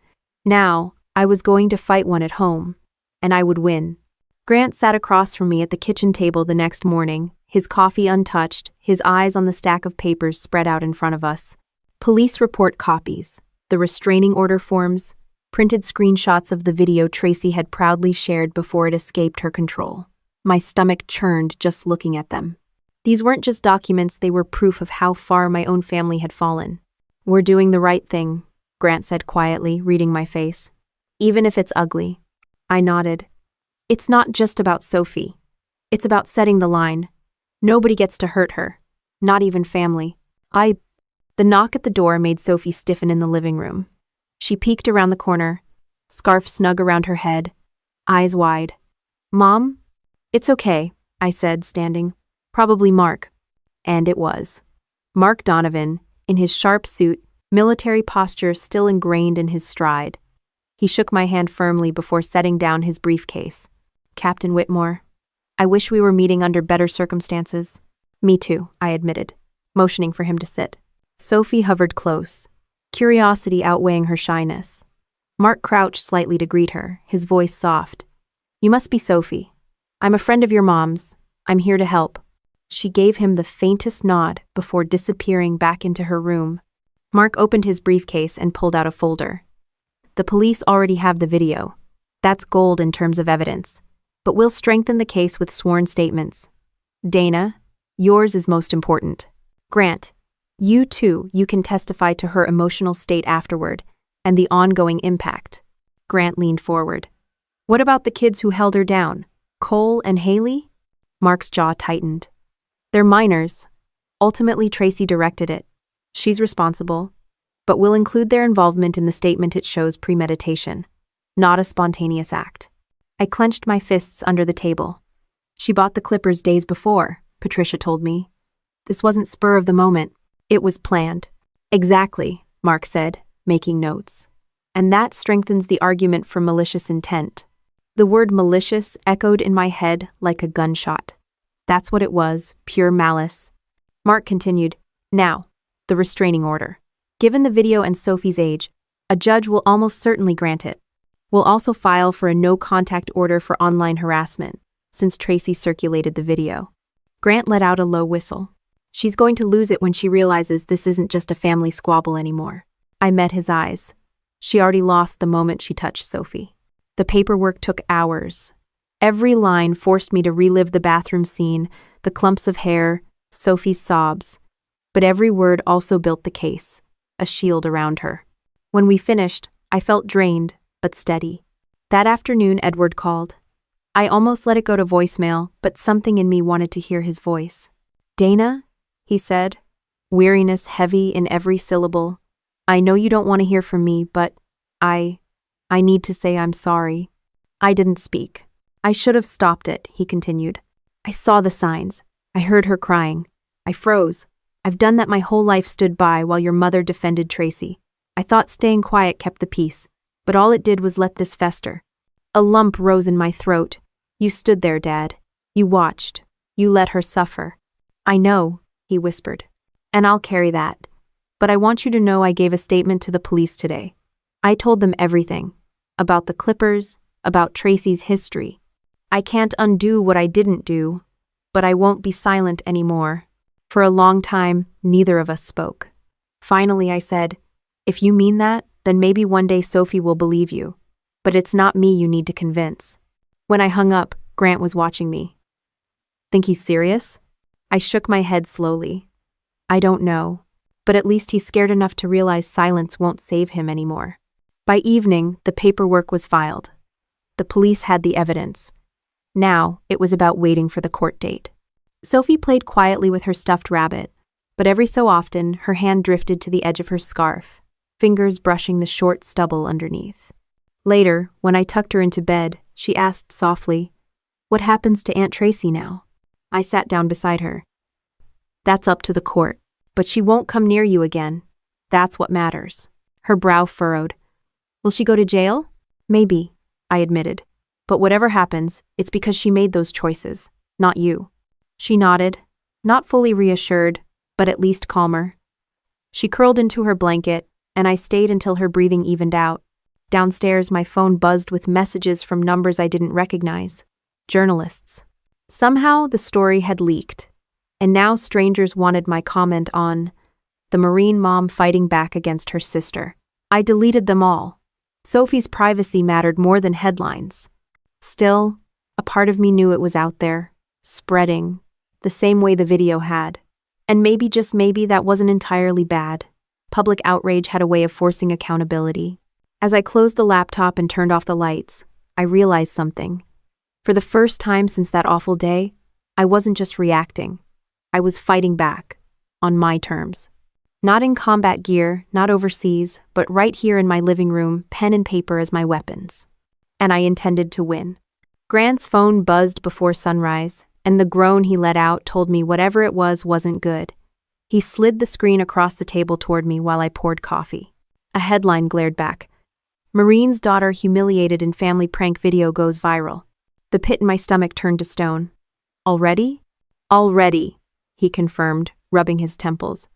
A: Now, I was going to fight one at home, and I would win. Grant sat across from me at the kitchen table the next morning, his coffee untouched, his eyes on the stack of papers spread out in front of us. Police report copies, the restraining order forms, printed screenshots of the video Tracy had proudly shared before it escaped her control. My stomach churned just looking at them. These weren't just documents, they were proof of how far my own family had fallen. We're doing the right thing, Grant said quietly, reading my face. Even if it's ugly. I nodded. It's not just about Sophie. It's about setting the line. Nobody gets to hurt her. Not even family. The knock at the door made Sophie stiffen in the living room. She peeked around the corner, scarf snug around her head, eyes wide. Mom? It's okay, I said, standing. Probably Mark. And it was. Mark Donovan, in his sharp suit, military posture still ingrained in his stride. He shook my hand firmly before setting down his briefcase. Captain Whitmore, I wish we were meeting under better circumstances. Me too, I admitted, motioning for him to sit. Sophie hovered close, curiosity outweighing her shyness. Mark crouched slightly to greet her, his voice soft. You must be Sophie. I'm a friend of your mom's. I'm here to help. She gave him the faintest nod before disappearing back into her room. Mark opened his briefcase and pulled out a folder. The police already have the video. That's gold in terms of evidence. But we'll strengthen the case with sworn statements. Dana, yours is most important. Grant, you can testify to her emotional state afterward and the ongoing impact. Grant leaned forward. What about the kids who held her down? Cole and Haley? Mark's jaw tightened. They're minors. Ultimately, Tracy directed it. She's responsible, but we'll include their involvement in the statement. It shows premeditation, not a spontaneous act. I clenched my fists under the table. She bought the clippers days before, Patricia told me. This wasn't spur of the moment. It was planned. Exactly, Mark said, making notes. And that strengthens the argument for malicious intent. The word malicious echoed in my head like a gunshot. That's what it was, pure malice. Mark continued, Now, the restraining order. Given the video and Sophie's age, a judge will almost certainly grant it. We'll also file for a no-contact order for online harassment, since Tracy circulated the video. Grant let out a low whistle. She's going to lose it when she realizes this isn't just a family squabble anymore. I met his eyes. She already lost the moment she touched Sophie. The paperwork took hours. Every line forced me to relive the bathroom scene, the clumps of hair, Sophie's sobs. But every word also built the case, a shield around her. When we finished, I felt drained, but steady. That afternoon, Edward called. I almost let it go to voicemail, but something in me wanted to hear his voice. "Dana," he said, weariness heavy in every syllable. "I know you don't want to hear from me, but I need to say I'm sorry." I didn't speak. "I should have stopped it," he continued. "I saw the signs. I heard her crying. I froze. I've done that my whole life, stood by while your mother defended Tracy. I thought staying quiet kept the peace, but all it did was let this fester. A lump rose in my throat. You stood there, Dad. You watched. You let her suffer." "I know," he whispered. "And I'll carry that. But I want you to know I gave a statement to the police today. I told them everything. About the Clippers, about Tracy's history. I can't undo what I didn't do, but I won't be silent anymore." For a long time, neither of us spoke. Finally, I said, "If you mean that, then maybe one day Sophie will believe you. But it's not me you need to convince." When I hung up, Grant was watching me. "Think he's serious?" I shook my head slowly. "I don't know, but at least he's scared enough to realize silence won't save him anymore." By evening, the paperwork was filed. The police had the evidence. Now, it was about waiting for the court date. Sophie played quietly with her stuffed rabbit, but every so often, her hand drifted to the edge of her scarf, fingers brushing the short stubble underneath. Later, when I tucked her into bed, she asked softly, "What happens to Aunt Tracy now?" I sat down beside her. "That's up to the court, but she won't come near you again. That's what matters." Her brow furrowed. "Will she go to jail?" "Maybe," I admitted. "But whatever happens, it's because she made those choices, not you." She nodded, not fully reassured, but at least calmer. She curled into her blanket, and I stayed until her breathing evened out. Downstairs, my phone buzzed with messages from numbers I didn't recognize. Journalists. Somehow, the story had leaked, and now strangers wanted my comment on the Marine mom fighting back against her sister. I deleted them all. Sophie's privacy mattered more than headlines. Still, a part of me knew it was out there, spreading, the same way the video had. And maybe, just maybe, that wasn't entirely bad. Public outrage had a way of forcing accountability. As I closed the laptop and turned off the lights, I realized something. For the first time since that awful day, I wasn't just reacting. I was fighting back, on my terms. Not in combat gear, not overseas, but right here in my living room, pen and paper as my weapons. And I intended to win. Grant's phone buzzed before sunrise, and the groan he let out told me whatever it was wasn't good. He slid the screen across the table toward me while I poured coffee. A headline glared back. "Marine's daughter humiliated in family prank video goes viral." The pit in my stomach turned to stone. "Already?" "Already," he confirmed, rubbing his temples.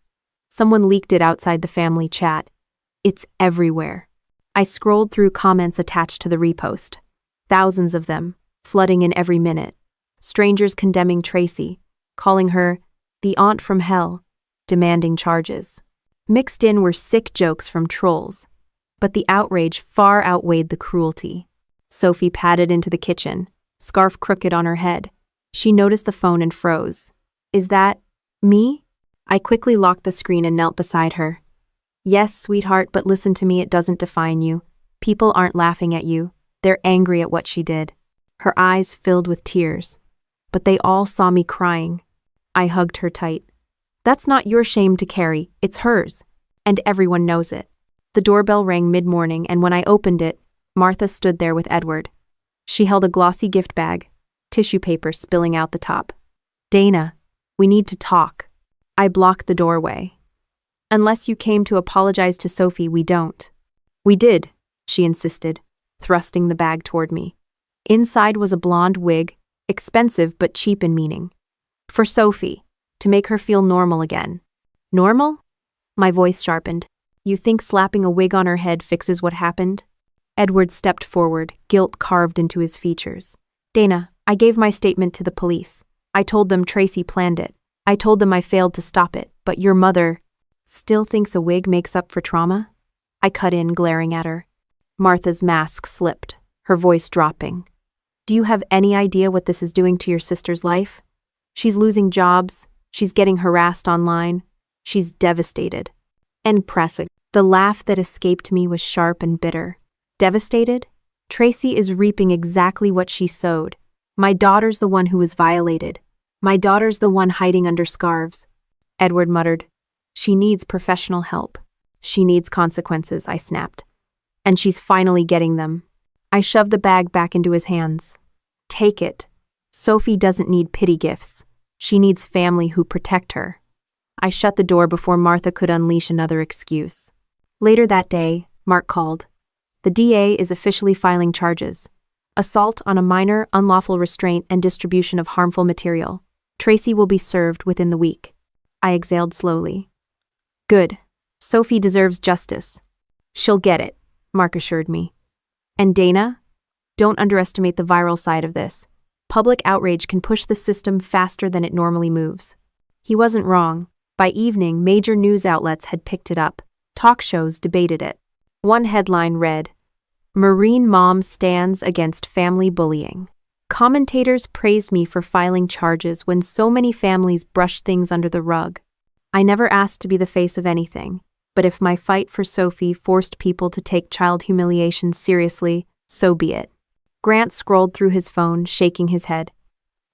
A: "Someone leaked it outside the family chat. It's everywhere." I scrolled through comments attached to the repost. Thousands of them, flooding in every minute. Strangers condemning Tracy, calling her the aunt from hell, demanding charges. Mixed in were sick jokes from trolls. But the outrage far outweighed the cruelty. Sophie padded into the kitchen, scarf crooked on her head. She noticed the phone and froze. "Is that me?" I quickly locked the screen and knelt beside her. "Yes, sweetheart, but listen to me, it doesn't define you. People aren't laughing at you. They're angry at what she did." Her eyes filled with tears. But they all saw me crying. I hugged her tight. "That's not your shame to carry, it's hers. And everyone knows it." The doorbell rang mid-morning, and when I opened it, Martha stood there with Edward. She held a glossy gift bag, tissue paper spilling out the top. "Dana, we need to talk." I blocked the doorway. "Unless you came to apologize to Sophie, we don't." "We did," she insisted, thrusting the bag toward me. Inside was a blonde wig, expensive but cheap in meaning. "For Sophie, to make her feel normal again." "Normal?" My voice sharpened. "You think slapping a wig on her head fixes what happened?" Edward stepped forward, guilt carved into his features. "Dana, I gave my statement to the police. I told them Tracy planned it. I told them I failed to stop it, but your mother still thinks a wig makes up for trauma?" I cut in, glaring at her. Martha's mask slipped, her voice dropping. Do you have any idea what this is doing to your sister's life? She's losing jobs, she's getting harassed online, she's devastated. End pressing. The laugh that escaped me was sharp and bitter. Devastated? Tracy is reaping exactly what she sowed. My daughter's the one who was violated. My daughter's the one hiding under scarves. Edward muttered. She needs professional help. She needs consequences, I snapped. And she's finally getting them. I shoved the bag back into his hands. Take it. Sophie doesn't need pity gifts. She needs family who protect her. I shut the door before Martha could unleash another excuse. Later that day, Mark called. The DA is officially filing charges. Assault on a minor, unlawful restraint and distribution of harmful material. Tracy will be served within the week. I exhaled slowly. Good. Sophie deserves justice. She'll get it, Mark assured me. And Dana? Don't underestimate the viral side of this. Public outrage can push the system faster than it normally moves. He wasn't wrong. By evening, major news outlets had picked it up. Talk shows debated it. One headline read, Marine Mom Stands Against Family Bullying. Commentators praised me for filing charges when so many families brushed things under the rug. I never asked to be the face of anything, but if my fight for Sophie forced people to take child humiliation seriously, so be it. Grant scrolled through his phone, shaking his head.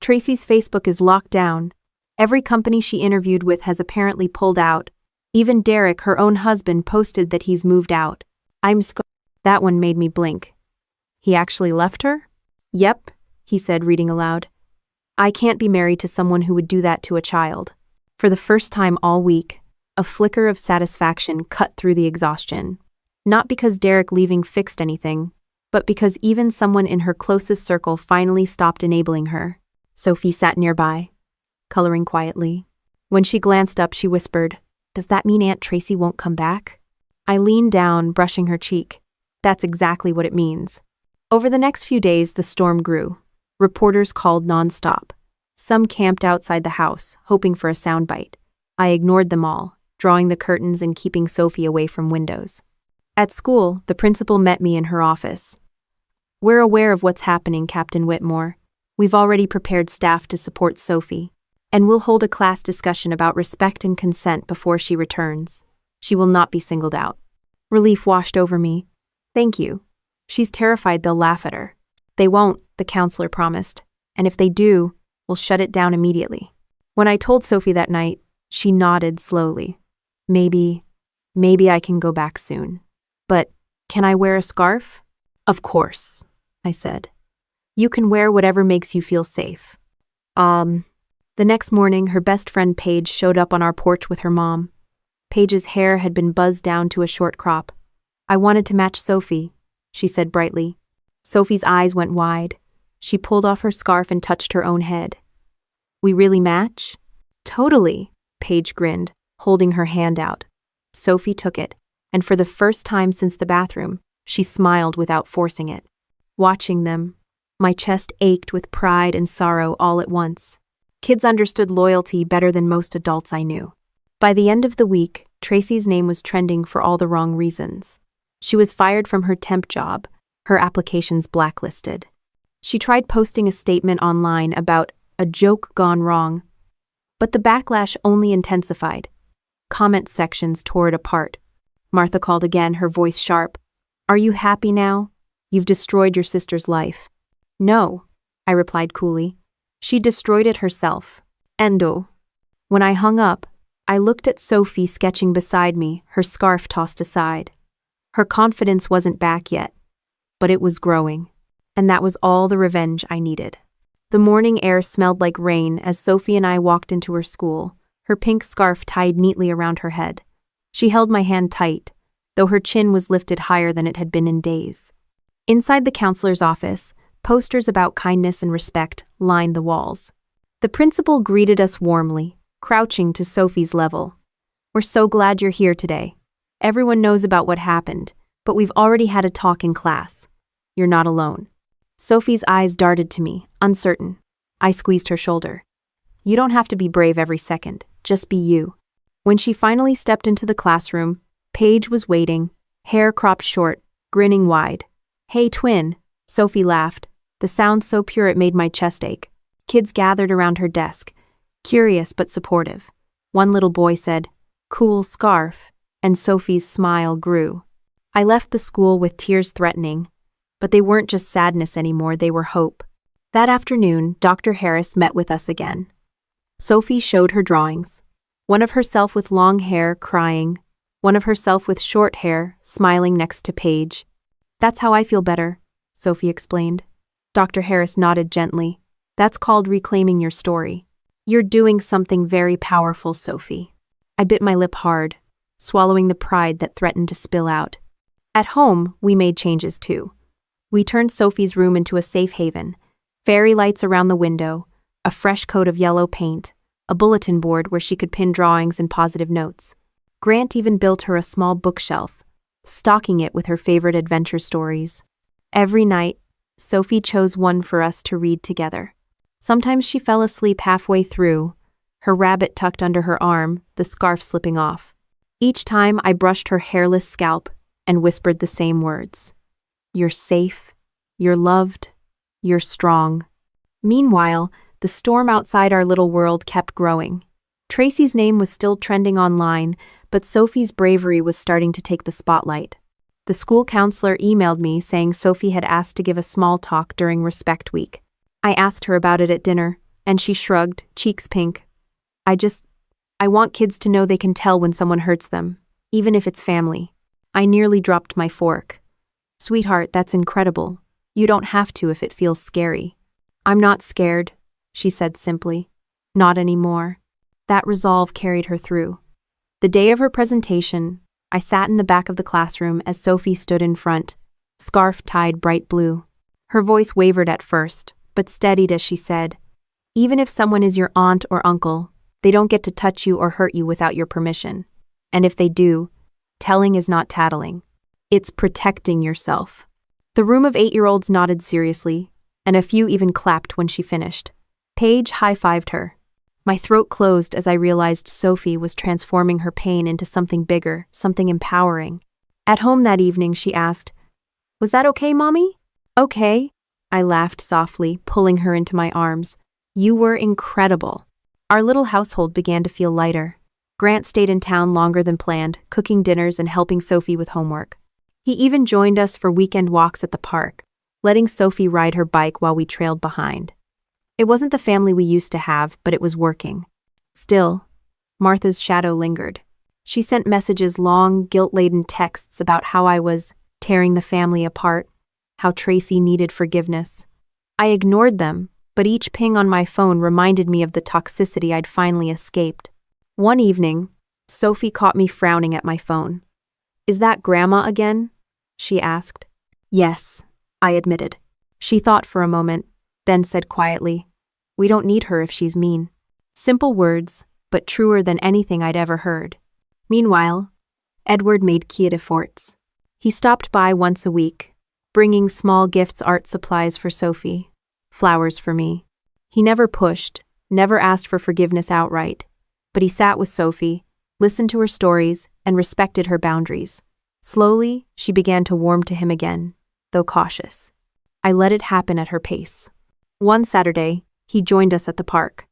A: Tracy's Facebook is locked down. Every company she interviewed with has apparently pulled out. Even Derek, her own husband, posted that he's moved out. That one made me blink. He actually left her? Yep, he said, reading aloud. I can't be married to someone who would do that to a child. For the first time all week, a flicker of satisfaction cut through the exhaustion. Not because Derek leaving fixed anything, but because even someone in her closest circle finally stopped enabling her. Sophie sat nearby, coloring quietly. When she glanced up, she whispered, Does that mean Aunt Tracy won't come back? I leaned down, brushing her cheek. That's exactly what it means. Over the next few days, the storm grew. Reporters called nonstop. Some camped outside the house, hoping for a soundbite. I ignored them all, drawing the curtains and keeping Sophie away from windows. At school, the principal met me in her office. We're aware of what's happening, Captain Whitmore. We've already prepared staff to support Sophie, and we'll hold a class discussion about respect and consent before she returns. She will not be singled out. Relief washed over me. Thank you. She's terrified they'll laugh at her. They won't, the counselor promised. And if they do, we'll shut it down immediately. When I told Sophie that night, she nodded slowly. Maybe I can go back soon. But can I wear a scarf? Of course, I said. You can wear whatever makes you feel safe. The next morning, her best friend Paige showed up on our porch with her mom. Paige's hair had been buzzed down to a short crop. I wanted to match Sophie, she said brightly. Sophie's eyes went wide. She pulled off her scarf and touched her own head. We really match? Totally, Paige grinned, holding her hand out. Sophie took it, and for the first time since the bathroom, she smiled without forcing it. Watching them, my chest ached with pride and sorrow all at once. Kids understood loyalty better than most adults I knew. By the end of the week, Tracy's name was trending for all the wrong reasons. She was fired from her temp job, her applications blacklisted. She tried posting a statement online about a joke gone wrong, but the backlash only intensified. Comment sections tore it apart. Martha called again, her voice sharp. Are you happy now? You've destroyed your sister's life. No, I replied coolly. She destroyed it herself. Endo. When I hung up, I looked at Sophie sketching beside me, her scarf tossed aside. Her confidence wasn't back yet, but it was growing, and that was all the revenge I needed. The morning air smelled like rain as Sophie and I walked into her school, her pink scarf tied neatly around her head. She held my hand tight, though her chin was lifted higher than it had been in days. Inside the counselor's office, posters about kindness and respect lined the walls. The principal greeted us warmly, crouching to Sophie's level. We're so glad you're here today. Everyone knows about what happened, but we've already had a talk in class. You're not alone. Sophie's eyes darted to me, uncertain. I squeezed her shoulder. You don't have to be brave every second, just be you. When she finally stepped into the classroom, Paige was waiting, hair cropped short, grinning wide. Hey, twin, Sophie laughed. the sound so pure it made my chest ache. Kids gathered around her desk, curious but supportive. One little boy said, "Cool scarf," and Sophie's smile grew. I left the school with tears threatening, but they weren't just sadness anymore, they were hope. That afternoon, Dr. Harris met with us again. Sophie showed her drawings. One of herself with long hair, crying. One of herself with short hair, smiling next to Paige. "That's how I feel better," Sophie explained. Dr. Harris nodded gently. "That's called reclaiming your story. You're doing something very powerful, Sophie." I bit my lip hard, swallowing the pride that threatened to spill out. At home, we made changes too. We turned Sophie's room into a safe haven. Fairy lights around the window, a fresh coat of yellow paint, a bulletin board where she could pin drawings and positive notes. Grant even built her a small bookshelf, stocking it with her favorite adventure stories. Every night, Sophie chose one for us to read together. Sometimes she fell asleep halfway through, her rabbit tucked under her arm, the scarf slipping off. Each time I brushed her hairless scalp and whispered the same words. "You're safe, you're loved, you're strong." Meanwhile, the storm outside our little world kept growing. Tracy's name was still trending online, but Sophie's bravery was starting to take the spotlight. The school counselor emailed me saying Sophie had asked to give a small talk during Respect Week. I asked her about it at dinner, and she shrugged, cheeks pink. I want kids to know they can tell when someone hurts them, even if it's family. I nearly dropped my fork. "Sweetheart, that's incredible. You don't have to if it feels scary." "I'm not scared," she said simply. "Not anymore." That resolve carried her through. The day of her presentation, I sat in the back of the classroom as Sophie stood in front, scarf tied bright blue. Her voice wavered at first, but steadied as she said, "Even if someone is your aunt or uncle, they don't get to touch you or hurt you without your permission. And if they do, telling is not tattling. It's protecting yourself." The room of 8-year-olds nodded seriously, and a few even clapped when she finished. Paige high-fived her. My throat closed as I realized Sophie was transforming her pain into something bigger, something empowering. At home that evening, she asked, "Was that okay, Mommy?" "Okay," I laughed softly, pulling her into my arms. "You were incredible." Our little household began to feel lighter. Grant stayed in town longer than planned, cooking dinners and helping Sophie with homework. He even joined us for weekend walks at the park, letting Sophie ride her bike while we trailed behind. It wasn't the family we used to have, but it was working. Still, Martha's shadow lingered. She sent messages, long, guilt-laden texts about how I was tearing the family apart, how Tracy needed forgiveness. I ignored them, but each ping on my phone reminded me of the toxicity I'd finally escaped. One evening, Sophie caught me frowning at my phone. "Is that Grandma again?" she asked. "Yes," I admitted. She thought for a moment, then said quietly, "We don't need her if she's mean." Simple words, but truer than anything I'd ever heard. Meanwhile, Edward made Kia de Forts. He stopped by once a week, bringing small gifts, art supplies for Sophie, flowers for me. He never pushed, never asked for forgiveness outright, but he sat with Sophie, listened to her stories, and respected her boundaries. Slowly, she began to warm to him again, though cautious. I let it happen at her pace. One Saturday, he joined us at the park.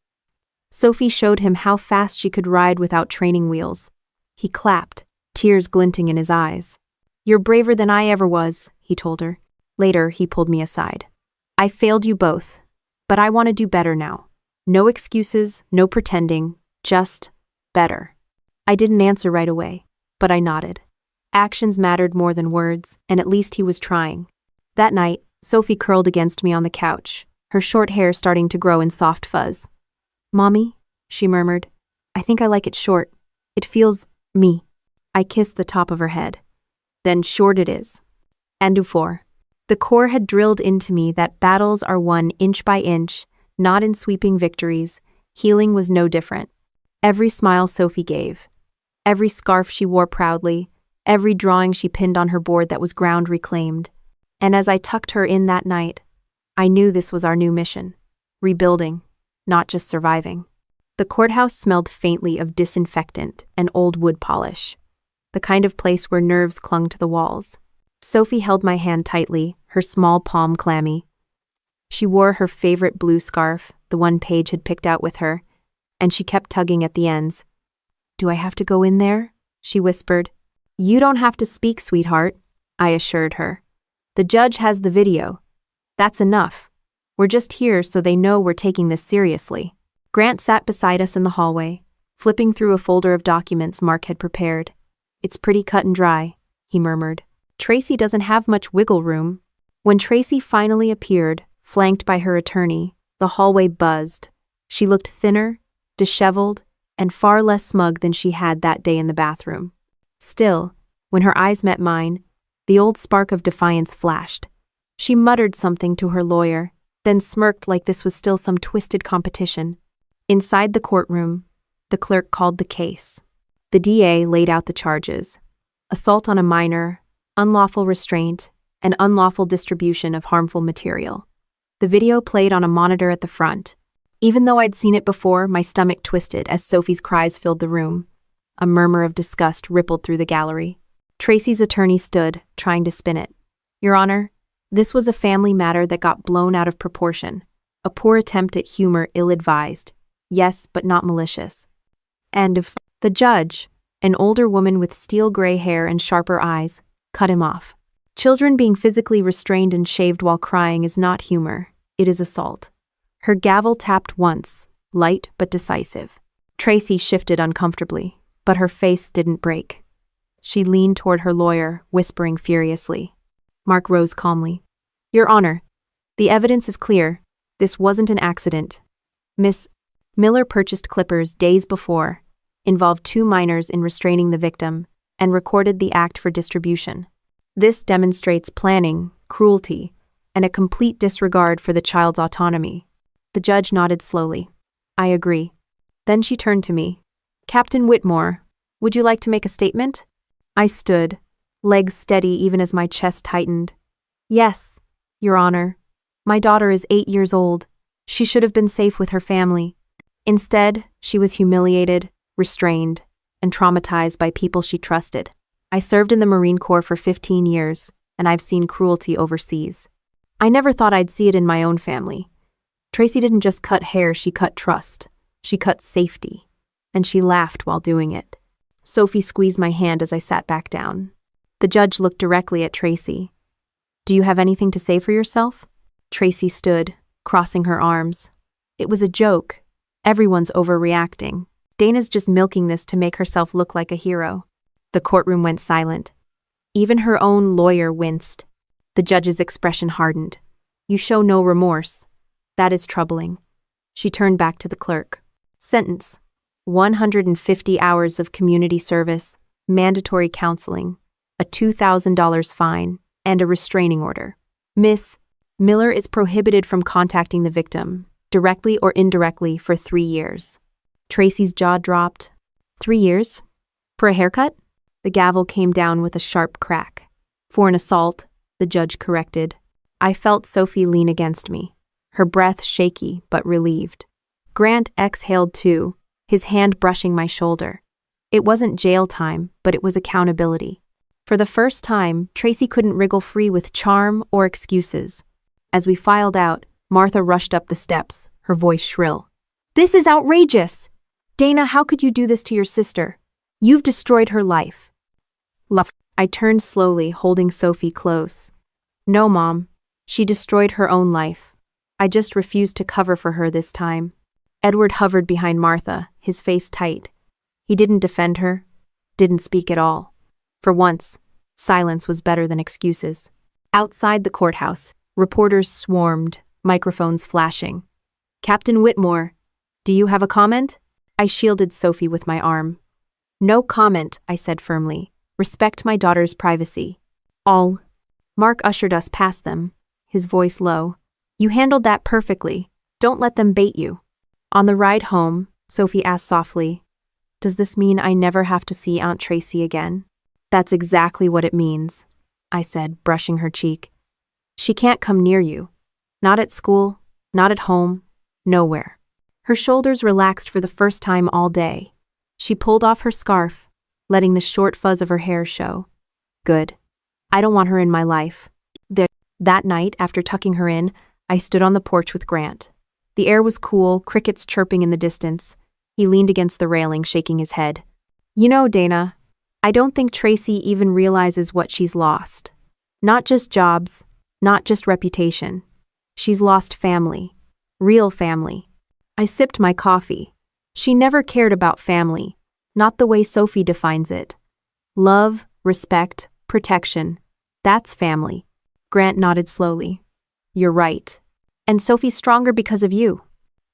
A: Sophie showed him how fast she could ride without training wheels. He clapped, tears glinting in his eyes. "You're braver than I ever was," he told her. Later, he pulled me aside. "I failed you both, but I want to do better now. No excuses, no pretending, just better." I didn't answer right away, but I nodded. Actions mattered more than words, and at least he was trying. That night, Sophie curled against me on the couch, her short hair starting to grow in soft fuzz. "Mommy," she murmured, "I think I like it short. It feels me." I kissed the top of her head. "Then short it is." And Dufour. The core had drilled into me that battles are won inch by inch, not in sweeping victories. Healing was no different. Every smile Sophie gave, every scarf she wore proudly, every drawing she pinned on her board that was ground reclaimed. And as I tucked her in that night, I knew this was our new mission. Rebuilding, not just surviving. The courthouse smelled faintly of disinfectant and old wood polish, the kind of place where nerves clung to the walls. Sophie held my hand tightly, her small palm clammy. She wore her favorite blue scarf, the one Paige had picked out with her, and she kept tugging at the ends. "Do I have to go in there?" she whispered. "You don't have to speak, sweetheart," I assured her. "The judge has the video. That's enough. We're just here so they know we're taking this seriously." Grant sat beside us in the hallway, flipping through a folder of documents Mark had prepared. "It's pretty cut and dry," he murmured. "Tracy doesn't have much wiggle room." When Tracy finally appeared, flanked by her attorney, the hallway buzzed. She looked thinner, disheveled, and far less smug than she had that day in the bathroom. Still, when her eyes met mine, the old spark of defiance flashed. She muttered something to her lawyer, then smirked like this was still some twisted competition. Inside the courtroom, the clerk called the case. The DA laid out the charges: assault on a minor, unlawful restraint, and unlawful distribution of harmful material. The video played on a monitor at the front. Even though I'd seen it before, my stomach twisted as Sophie's cries filled the room. A murmur of disgust rippled through the gallery. Tracy's attorney stood, trying to spin it. "Your Honor, this was a family matter that got blown out of proportion. A poor attempt at humor ill-advised. Yes, but not malicious." The judge, an older woman with steel-gray hair and sharper eyes, cut him off. "Children being physically restrained and shaved while crying is not humor. It is assault." Her gavel tapped once, light but decisive. Tracy shifted uncomfortably, but her face didn't break. She leaned toward her lawyer, whispering furiously. Mark rose calmly. "Your Honor, the evidence is clear. This wasn't an accident. Miss Miller purchased clippers days before, involved 2 minors in restraining the victim, and recorded the act for distribution. This demonstrates planning, cruelty, and a complete disregard for the child's autonomy." The judge nodded slowly. "I agree." Then she turned to me. "Captain Whitmore, would you like to make a statement?" I stood, legs steady even as my chest tightened. "Yes, Your Honor. My daughter is 8 years old. She should have been safe with her family. Instead, she was humiliated, restrained, and traumatized by people she trusted. I served in the Marine Corps for 15 years, and I've seen cruelty overseas. I never thought I'd see it in my own family. Tracy didn't just cut hair, she cut trust. She cut safety. And she laughed while doing it." Sophie squeezed my hand as I sat back down. The judge looked directly at Tracy. "Do you have anything to say for yourself?" Tracy stood, crossing her arms. "It was a joke. Everyone's overreacting. Dana's just milking this to make herself look like a hero." The courtroom went silent. Even her own lawyer winced. The judge's expression hardened. "You show no remorse. That is troubling." She turned back to the clerk. "Sentence: 150 hours of community service, mandatory counseling, a $2,000 fine, and a restraining order. Miss Miller is prohibited from contacting the victim, directly or indirectly, for 3 years." Tracy's jaw dropped. 3 years? For a haircut? The gavel came down with a sharp crack. "For an assault," the judge corrected. I felt Sophie lean against me, her breath shaky but relieved. Grant exhaled too, his hand brushing my shoulder. It wasn't jail time, but it was accountability. For the first time, Tracy couldn't wriggle free with charm or excuses. As we filed out, Martha rushed up the steps, her voice shrill. "This is outrageous! Dana, how could you do this to your sister? You've destroyed her life." I turned slowly, holding Sophie close. "No, Mom. She destroyed her own life. I just refused to cover for her this time." Edward hovered behind Martha, his face tight. He didn't defend her, didn't speak at all. For once, silence was better than excuses. Outside the courthouse, reporters swarmed, microphones flashing. "Captain Whitmore, do you have a comment?" I shielded Sophie with my arm. "No comment," I said firmly. "Respect my daughter's privacy." "All." Mark ushered us past them, his voice low. "You handled that perfectly. Don't let them bait you." On the ride home, Sophie asked softly, "Does this mean I never have to see Aunt Tracy again?" "That's exactly what it means," I said, brushing her cheek. "She can't come near you. Not at school, not at home, nowhere." Her shoulders relaxed for the first time all day. She pulled off her scarf, letting the short fuzz of her hair show. "Good. I don't want her in my life." That night, after tucking her in, I stood on the porch with Grant. The air was cool, crickets chirping in the distance. He leaned against the railing, shaking his head. You know, Dana, I don't think Tracy even realizes what she's lost. Not just jobs, not just reputation. She's lost family. Real family. I sipped my coffee. She never cared about family, not the way Sophie defines it. Love, respect, protection. That's family. Grant nodded slowly. You're right. And Sophie's stronger because of you.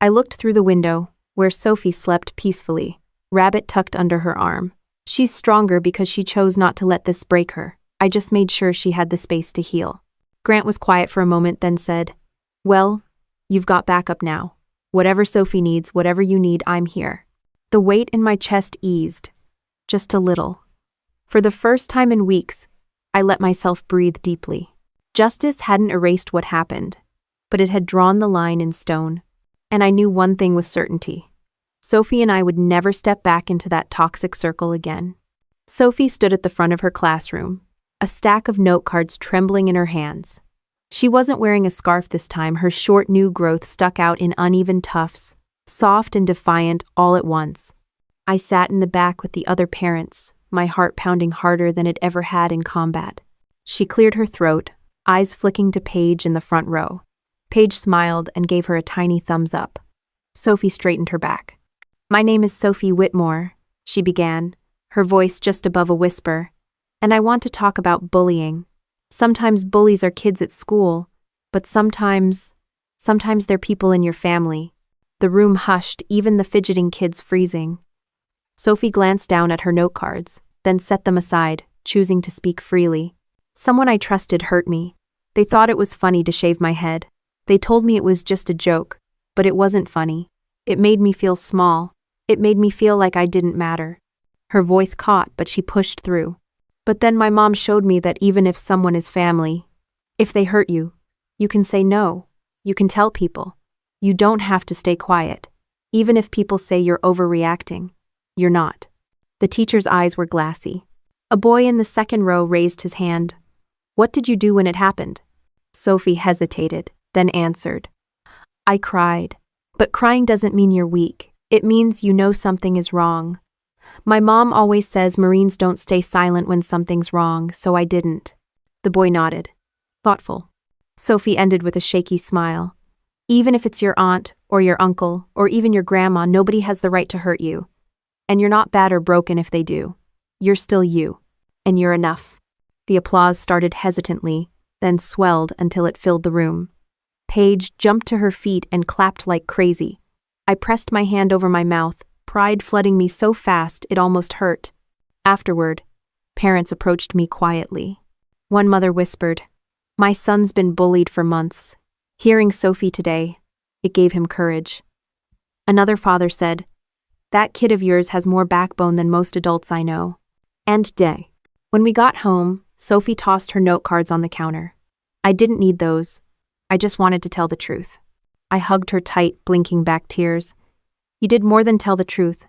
A: I looked through the window, where Sophie slept peacefully, rabbit tucked under her arm. She's stronger because she chose not to let this break her. I just made sure she had the space to heal. Grant was quiet for a moment, then said, Well, you've got backup now. Whatever Sophie needs, whatever you need, I'm here. The weight in my chest eased. Just a little. For the first time in weeks, I let myself breathe deeply. Justice hadn't erased what happened, but it had drawn the line in stone. And I knew one thing with certainty. Sophie and I would never step back into that toxic circle again. Sophie stood at the front of her classroom, a stack of note cards trembling in her hands. She wasn't wearing a scarf this time. Her short new growth stuck out in uneven tufts, soft and defiant all at once. I sat in the back with the other parents, my heart pounding harder than it ever had in combat. She cleared her throat, eyes flicking to Paige in the front row. Paige smiled and gave her a tiny thumbs up. Sophie straightened her back. My name is Sophie Whitmore, she began, her voice just above a whisper, and I want to talk about bullying. Sometimes bullies are kids at school, but sometimes they're people in your family. The room hushed, even the fidgeting kids freezing. Sophie glanced down at her note cards, then set them aside, choosing to speak freely. Someone I trusted hurt me. They thought it was funny to shave my head. They told me it was just a joke, but it wasn't funny. It made me feel small. It made me feel like I didn't matter. Her voice caught, but she pushed through. But then my mom showed me that even if someone is family, if they hurt you, you can say no. You can tell people. You don't have to stay quiet. Even if people say you're overreacting, you're not. The teacher's eyes were glassy. A boy in the second row raised his hand. What did you do when it happened? Sophie hesitated, then answered. I cried. But crying doesn't mean you're weak. It means you know something is wrong. My mom always says Marines don't stay silent when something's wrong, so I didn't. The boy nodded. Thoughtful. Sophie ended with a shaky smile. Even if it's your aunt, or your uncle, or even your grandma, nobody has the right to hurt you. And you're not bad or broken if they do. You're still you. And you're enough. The applause started hesitantly, then swelled until it filled the room. Paige jumped to her feet and clapped like crazy. I pressed my hand over my mouth, pride flooding me so fast it almost hurt. Afterward, parents approached me quietly. One mother whispered, My son's been bullied for months. Hearing Sophie today, it gave him courage. Another father said, That kid of yours has more backbone than most adults I know. And day. When we got home, Sophie tossed her note cards on the counter. I didn't need those. I just wanted to tell the truth. I hugged her tight, blinking back tears. You did more than tell the truth.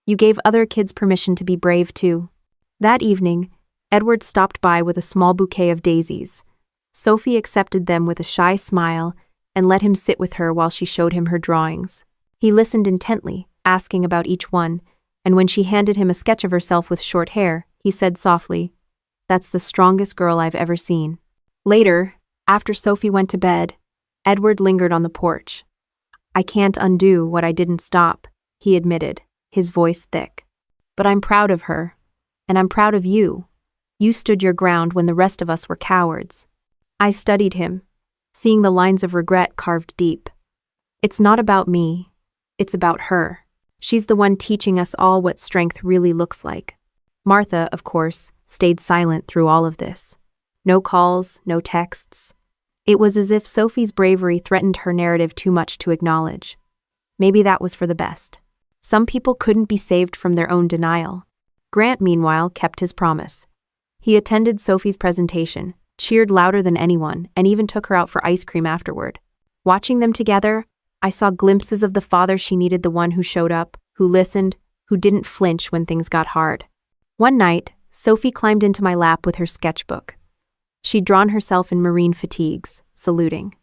A: You gave other kids permission to be brave too. That evening, Edward stopped by with a small bouquet of daisies. Sophie accepted them with a shy smile and let him sit with her while she showed him her drawings. He listened intently, asking about each one, and when she handed him a sketch of herself with short hair, he said softly, That's the strongest girl I've ever seen. Later, after Sophie went to bed, Edward lingered on the porch. I can't undo what I didn't stop, he admitted, his voice thick. But I'm proud of her, and I'm proud of you. You stood your ground when the rest of us were cowards. I studied him, seeing the lines of regret carved deep. It's not about me, it's about her. She's the one teaching us all what strength really looks like. Martha, of course, stayed silent through all of this. No calls, no texts. It was as if Sophie's bravery threatened her narrative too much to acknowledge. Maybe that was for the best. Some people couldn't be saved from their own denial. Grant, meanwhile, kept his promise. He attended Sophie's presentation, cheered louder than anyone, and even took her out for ice cream afterward. Watching them together, I saw glimpses of the father she needed, the one who showed up, who listened, who didn't flinch when things got hard. One night, Sophie climbed into my lap with her sketchbook. She'd drawn herself in Marine fatigues, saluting.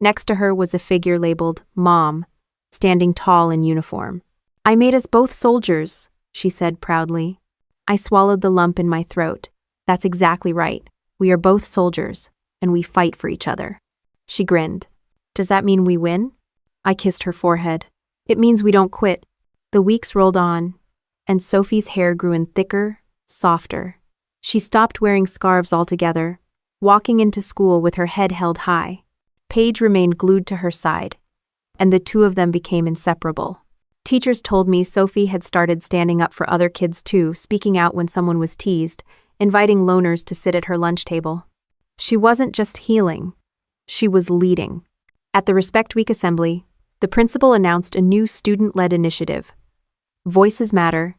A: Next to her was a figure labeled Mom, standing tall in uniform. "I made us both soldiers," she said proudly. I swallowed the lump in my throat. "That's exactly right. We are both soldiers, and we fight for each other." She grinned. "Does that mean we win?" I kissed her forehead. "It means we don't quit." The weeks rolled on, and Sophie's hair grew in thicker, softer. She stopped wearing scarves altogether, walking into school with her head held high. Paige remained glued to her side, and the two of them became inseparable. Teachers told me Sophie had started standing up for other kids too, speaking out when someone was teased, inviting loners to sit at her lunch table. She wasn't just healing, she was leading. At the Respect Week assembly, the principal announced a new student-led initiative, Voices Matter,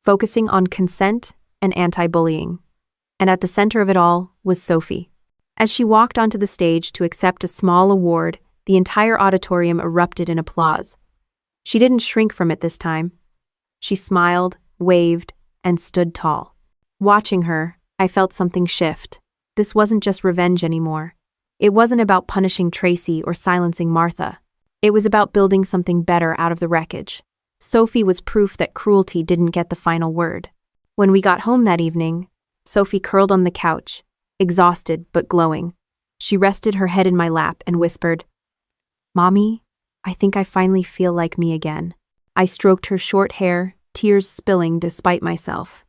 A: focusing on consent and anti-bullying. And at the center of it all was Sophie. As she walked onto the stage to accept a small award, the entire auditorium erupted in applause. She didn't shrink from it this time. She smiled, waved, and stood tall. Watching her, I felt something shift. This wasn't just revenge anymore. It wasn't about punishing Tracy or silencing Martha. It was about building something better out of the wreckage. Sophie was proof that cruelty didn't get the final word. When we got home that evening, Sophie curled on the couch, exhausted but glowing. She rested her head in my lap and whispered, "Mommy, I think I finally feel like me again." I stroked her short hair, tears spilling despite myself.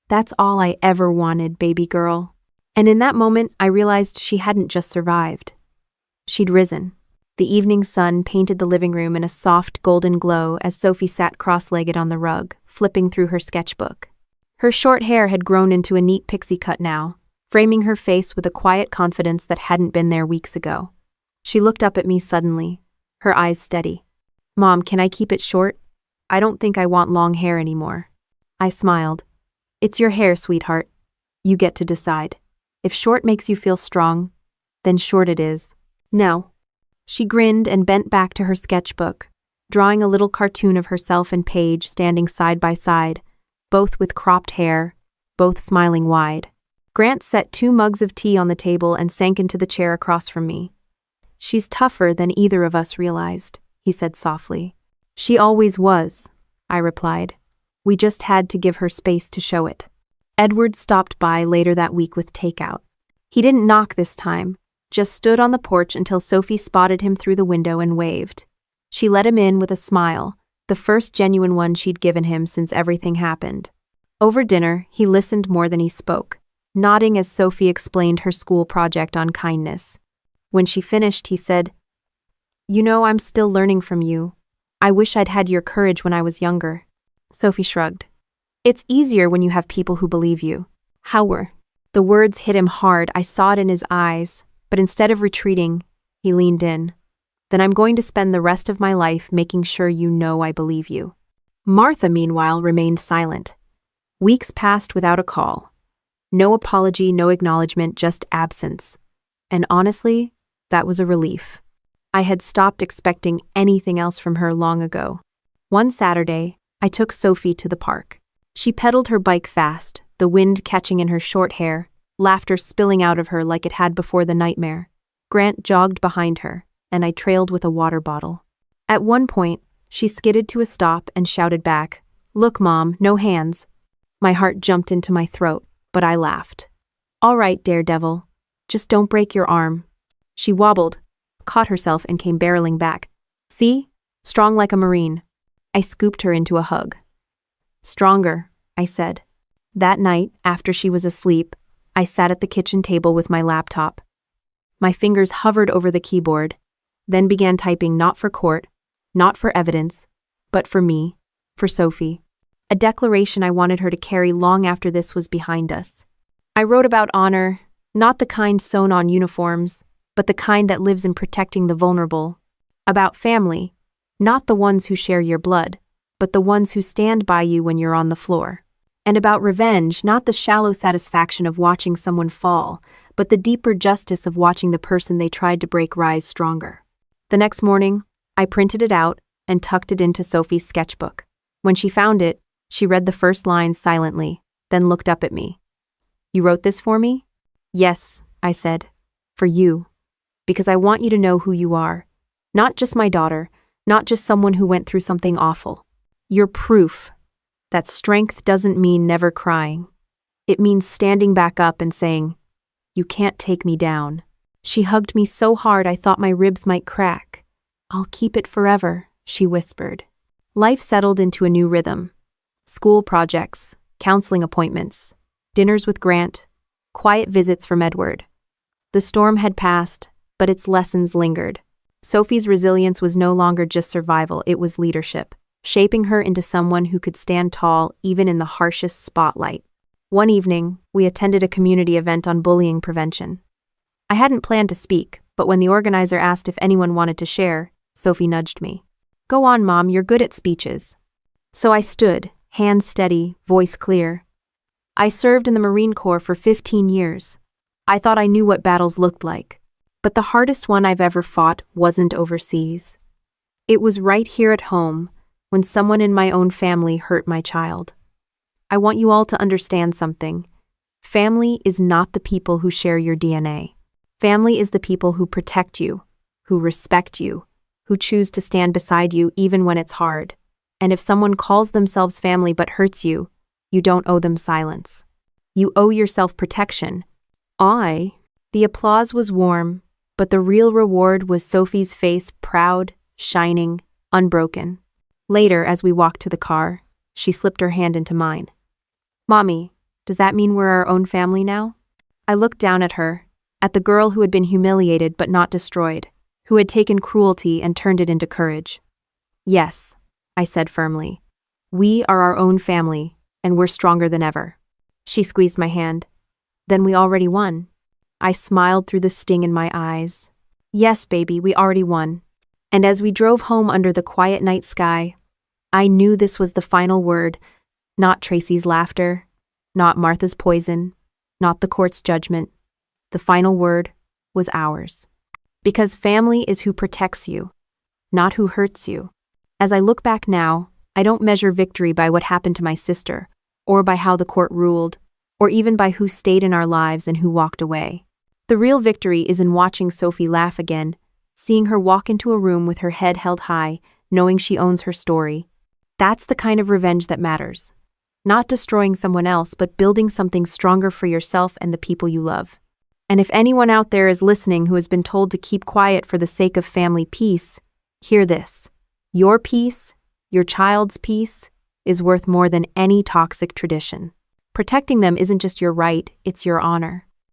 A: "That's all I ever wanted, baby girl." And in that moment, I realized she hadn't just survived. She'd risen. The evening sun painted the living room in a soft golden glow as Sophie sat cross-legged on the rug, flipping through her sketchbook. Her short hair had grown into a neat pixie cut now, framing her face with a quiet confidence that hadn't been there weeks ago. She looked up at me suddenly, her eyes steady. "Mom, can I keep it short? I don't think I want long hair anymore." I smiled. "It's your hair, sweetheart. You get to decide. If short makes you feel strong, then short it is." "No." She grinned and bent back to her sketchbook, drawing a little cartoon of herself and Paige standing side by side, both with cropped hair, both smiling wide. Grant set 2 mugs of tea on the table and sank into the chair across from me. "She's tougher than either of us realized," he said softly. "She always was," I replied. "We just had to give her space to show it." Edward stopped by later that week with takeout. He didn't knock this time, just stood on the porch until Sophie spotted him through the window and waved. She let him in with a smile, the first genuine one she'd given him since everything happened. Over dinner, he listened more than he spoke, nodding as Sophie explained her school project on kindness. When she finished, he said, "You know, I'm still learning from you. I wish I'd had your courage when I was younger." Sophie shrugged. "It's easier when you have people who believe you." "How were?" The words hit him hard. I saw it in his eyes, but instead of retreating, he leaned in. "Then I'm going to spend the rest of my life making sure you know I believe you." Martha, meanwhile, remained silent. Weeks passed without a call. No apology, no acknowledgement, just absence. And honestly, that was a relief. I had stopped expecting anything else from her long ago. One Saturday, I took Sophie to the park. She pedaled her bike fast, the wind catching in her short hair, laughter spilling out of her like it had before the nightmare. Grant jogged behind her, and I trailed with a water bottle. At one point, she skidded to a stop and shouted back, "Look, Mom, no hands." My heart jumped into my throat, but I laughed. "All right, daredevil. Just don't break your arm." She wobbled, caught herself, and came barreling back. "See? Strong like a Marine." I scooped her into a hug. "Stronger," I said. That night, after she was asleep, I sat at the kitchen table with my laptop. My fingers hovered over the keyboard, then began typing not for court, not for evidence, but for me, for Sophie. A declaration I wanted her to carry long after this was behind us. I wrote about honor, not the kind sewn on uniforms, but the kind that lives in protecting the vulnerable. About family, not the ones who share your blood, but the ones who stand by you when you're on the floor. And about revenge, not the shallow satisfaction of watching someone fall, but the deeper justice of watching the person they tried to break rise stronger. The next morning, I printed it out and tucked it into Sophie's sketchbook. When she found it, she read the first lines silently, then looked up at me. "You wrote this for me?" "Yes," I said. "For you. because I want you to know who you are. Not just my daughter, not just someone who went through something awful. You're proof that strength doesn't mean never crying. It means standing back up and saying, "You can't take me down." She hugged me so hard I thought my ribs might crack. "I'll keep it forever," she whispered. Life settled into a new rhythm. School projects, counseling appointments, dinners with Grant, quiet visits from Edward. The storm had passed, but its lessons lingered. Sophie's resilience was no longer just survival, it was leadership, shaping her into someone who could stand tall even in the harshest spotlight. One evening, we attended a community event on bullying prevention. I hadn't planned to speak, but when the organizer asked if anyone wanted to share, Sophie nudged me. "Go on, Mom, you're good at speeches." So I stood, hands steady, voice clear. I served in the Marine Corps for 15 years. I thought I knew what battles looked like. But the hardest one I've ever fought wasn't overseas. It was right here at home, when someone in my own family hurt my child. I want you all to understand something. Family is not the people who share your DNA. Family is the people who protect you, who respect you, who choose to stand beside you even when it's hard. And if someone calls themselves family but hurts you, you don't owe them silence. You owe yourself protection. The applause was warm, but the real reward was Sophie's face, proud, shining, unbroken. Later, as we walked to the car, she slipped her hand into mine. "Mommy, does that mean we're our own family now?" I looked down at her, at the girl who had been humiliated but not destroyed, who had taken cruelty and turned it into courage. "Yes," I said firmly. "We are our own family, and we're stronger than ever." She squeezed my hand. "Then we already won." I smiled through the sting in my eyes. "Yes, baby, we already won." And as we drove home under the quiet night sky, I knew this was the final word, not Tracy's laughter, not Martha's poison, not the court's judgment. The final word was ours. Because family is who protects you, not who hurts you. As I look back now, I don't measure victory by what happened to my sister, or by how the court ruled, or even by who stayed in our lives and who walked away. The real victory is in watching Sophie laugh again, seeing her walk into a room with her head held high, knowing she owns her story. That's the kind of revenge that matters. Not destroying someone else, but building something stronger for yourself and the people you love. And if anyone out there is listening who has been told to keep quiet for the sake of family peace, hear this. Your peace, your child's peace, is worth more than any toxic tradition. Protecting them isn't just your right, it's your honor.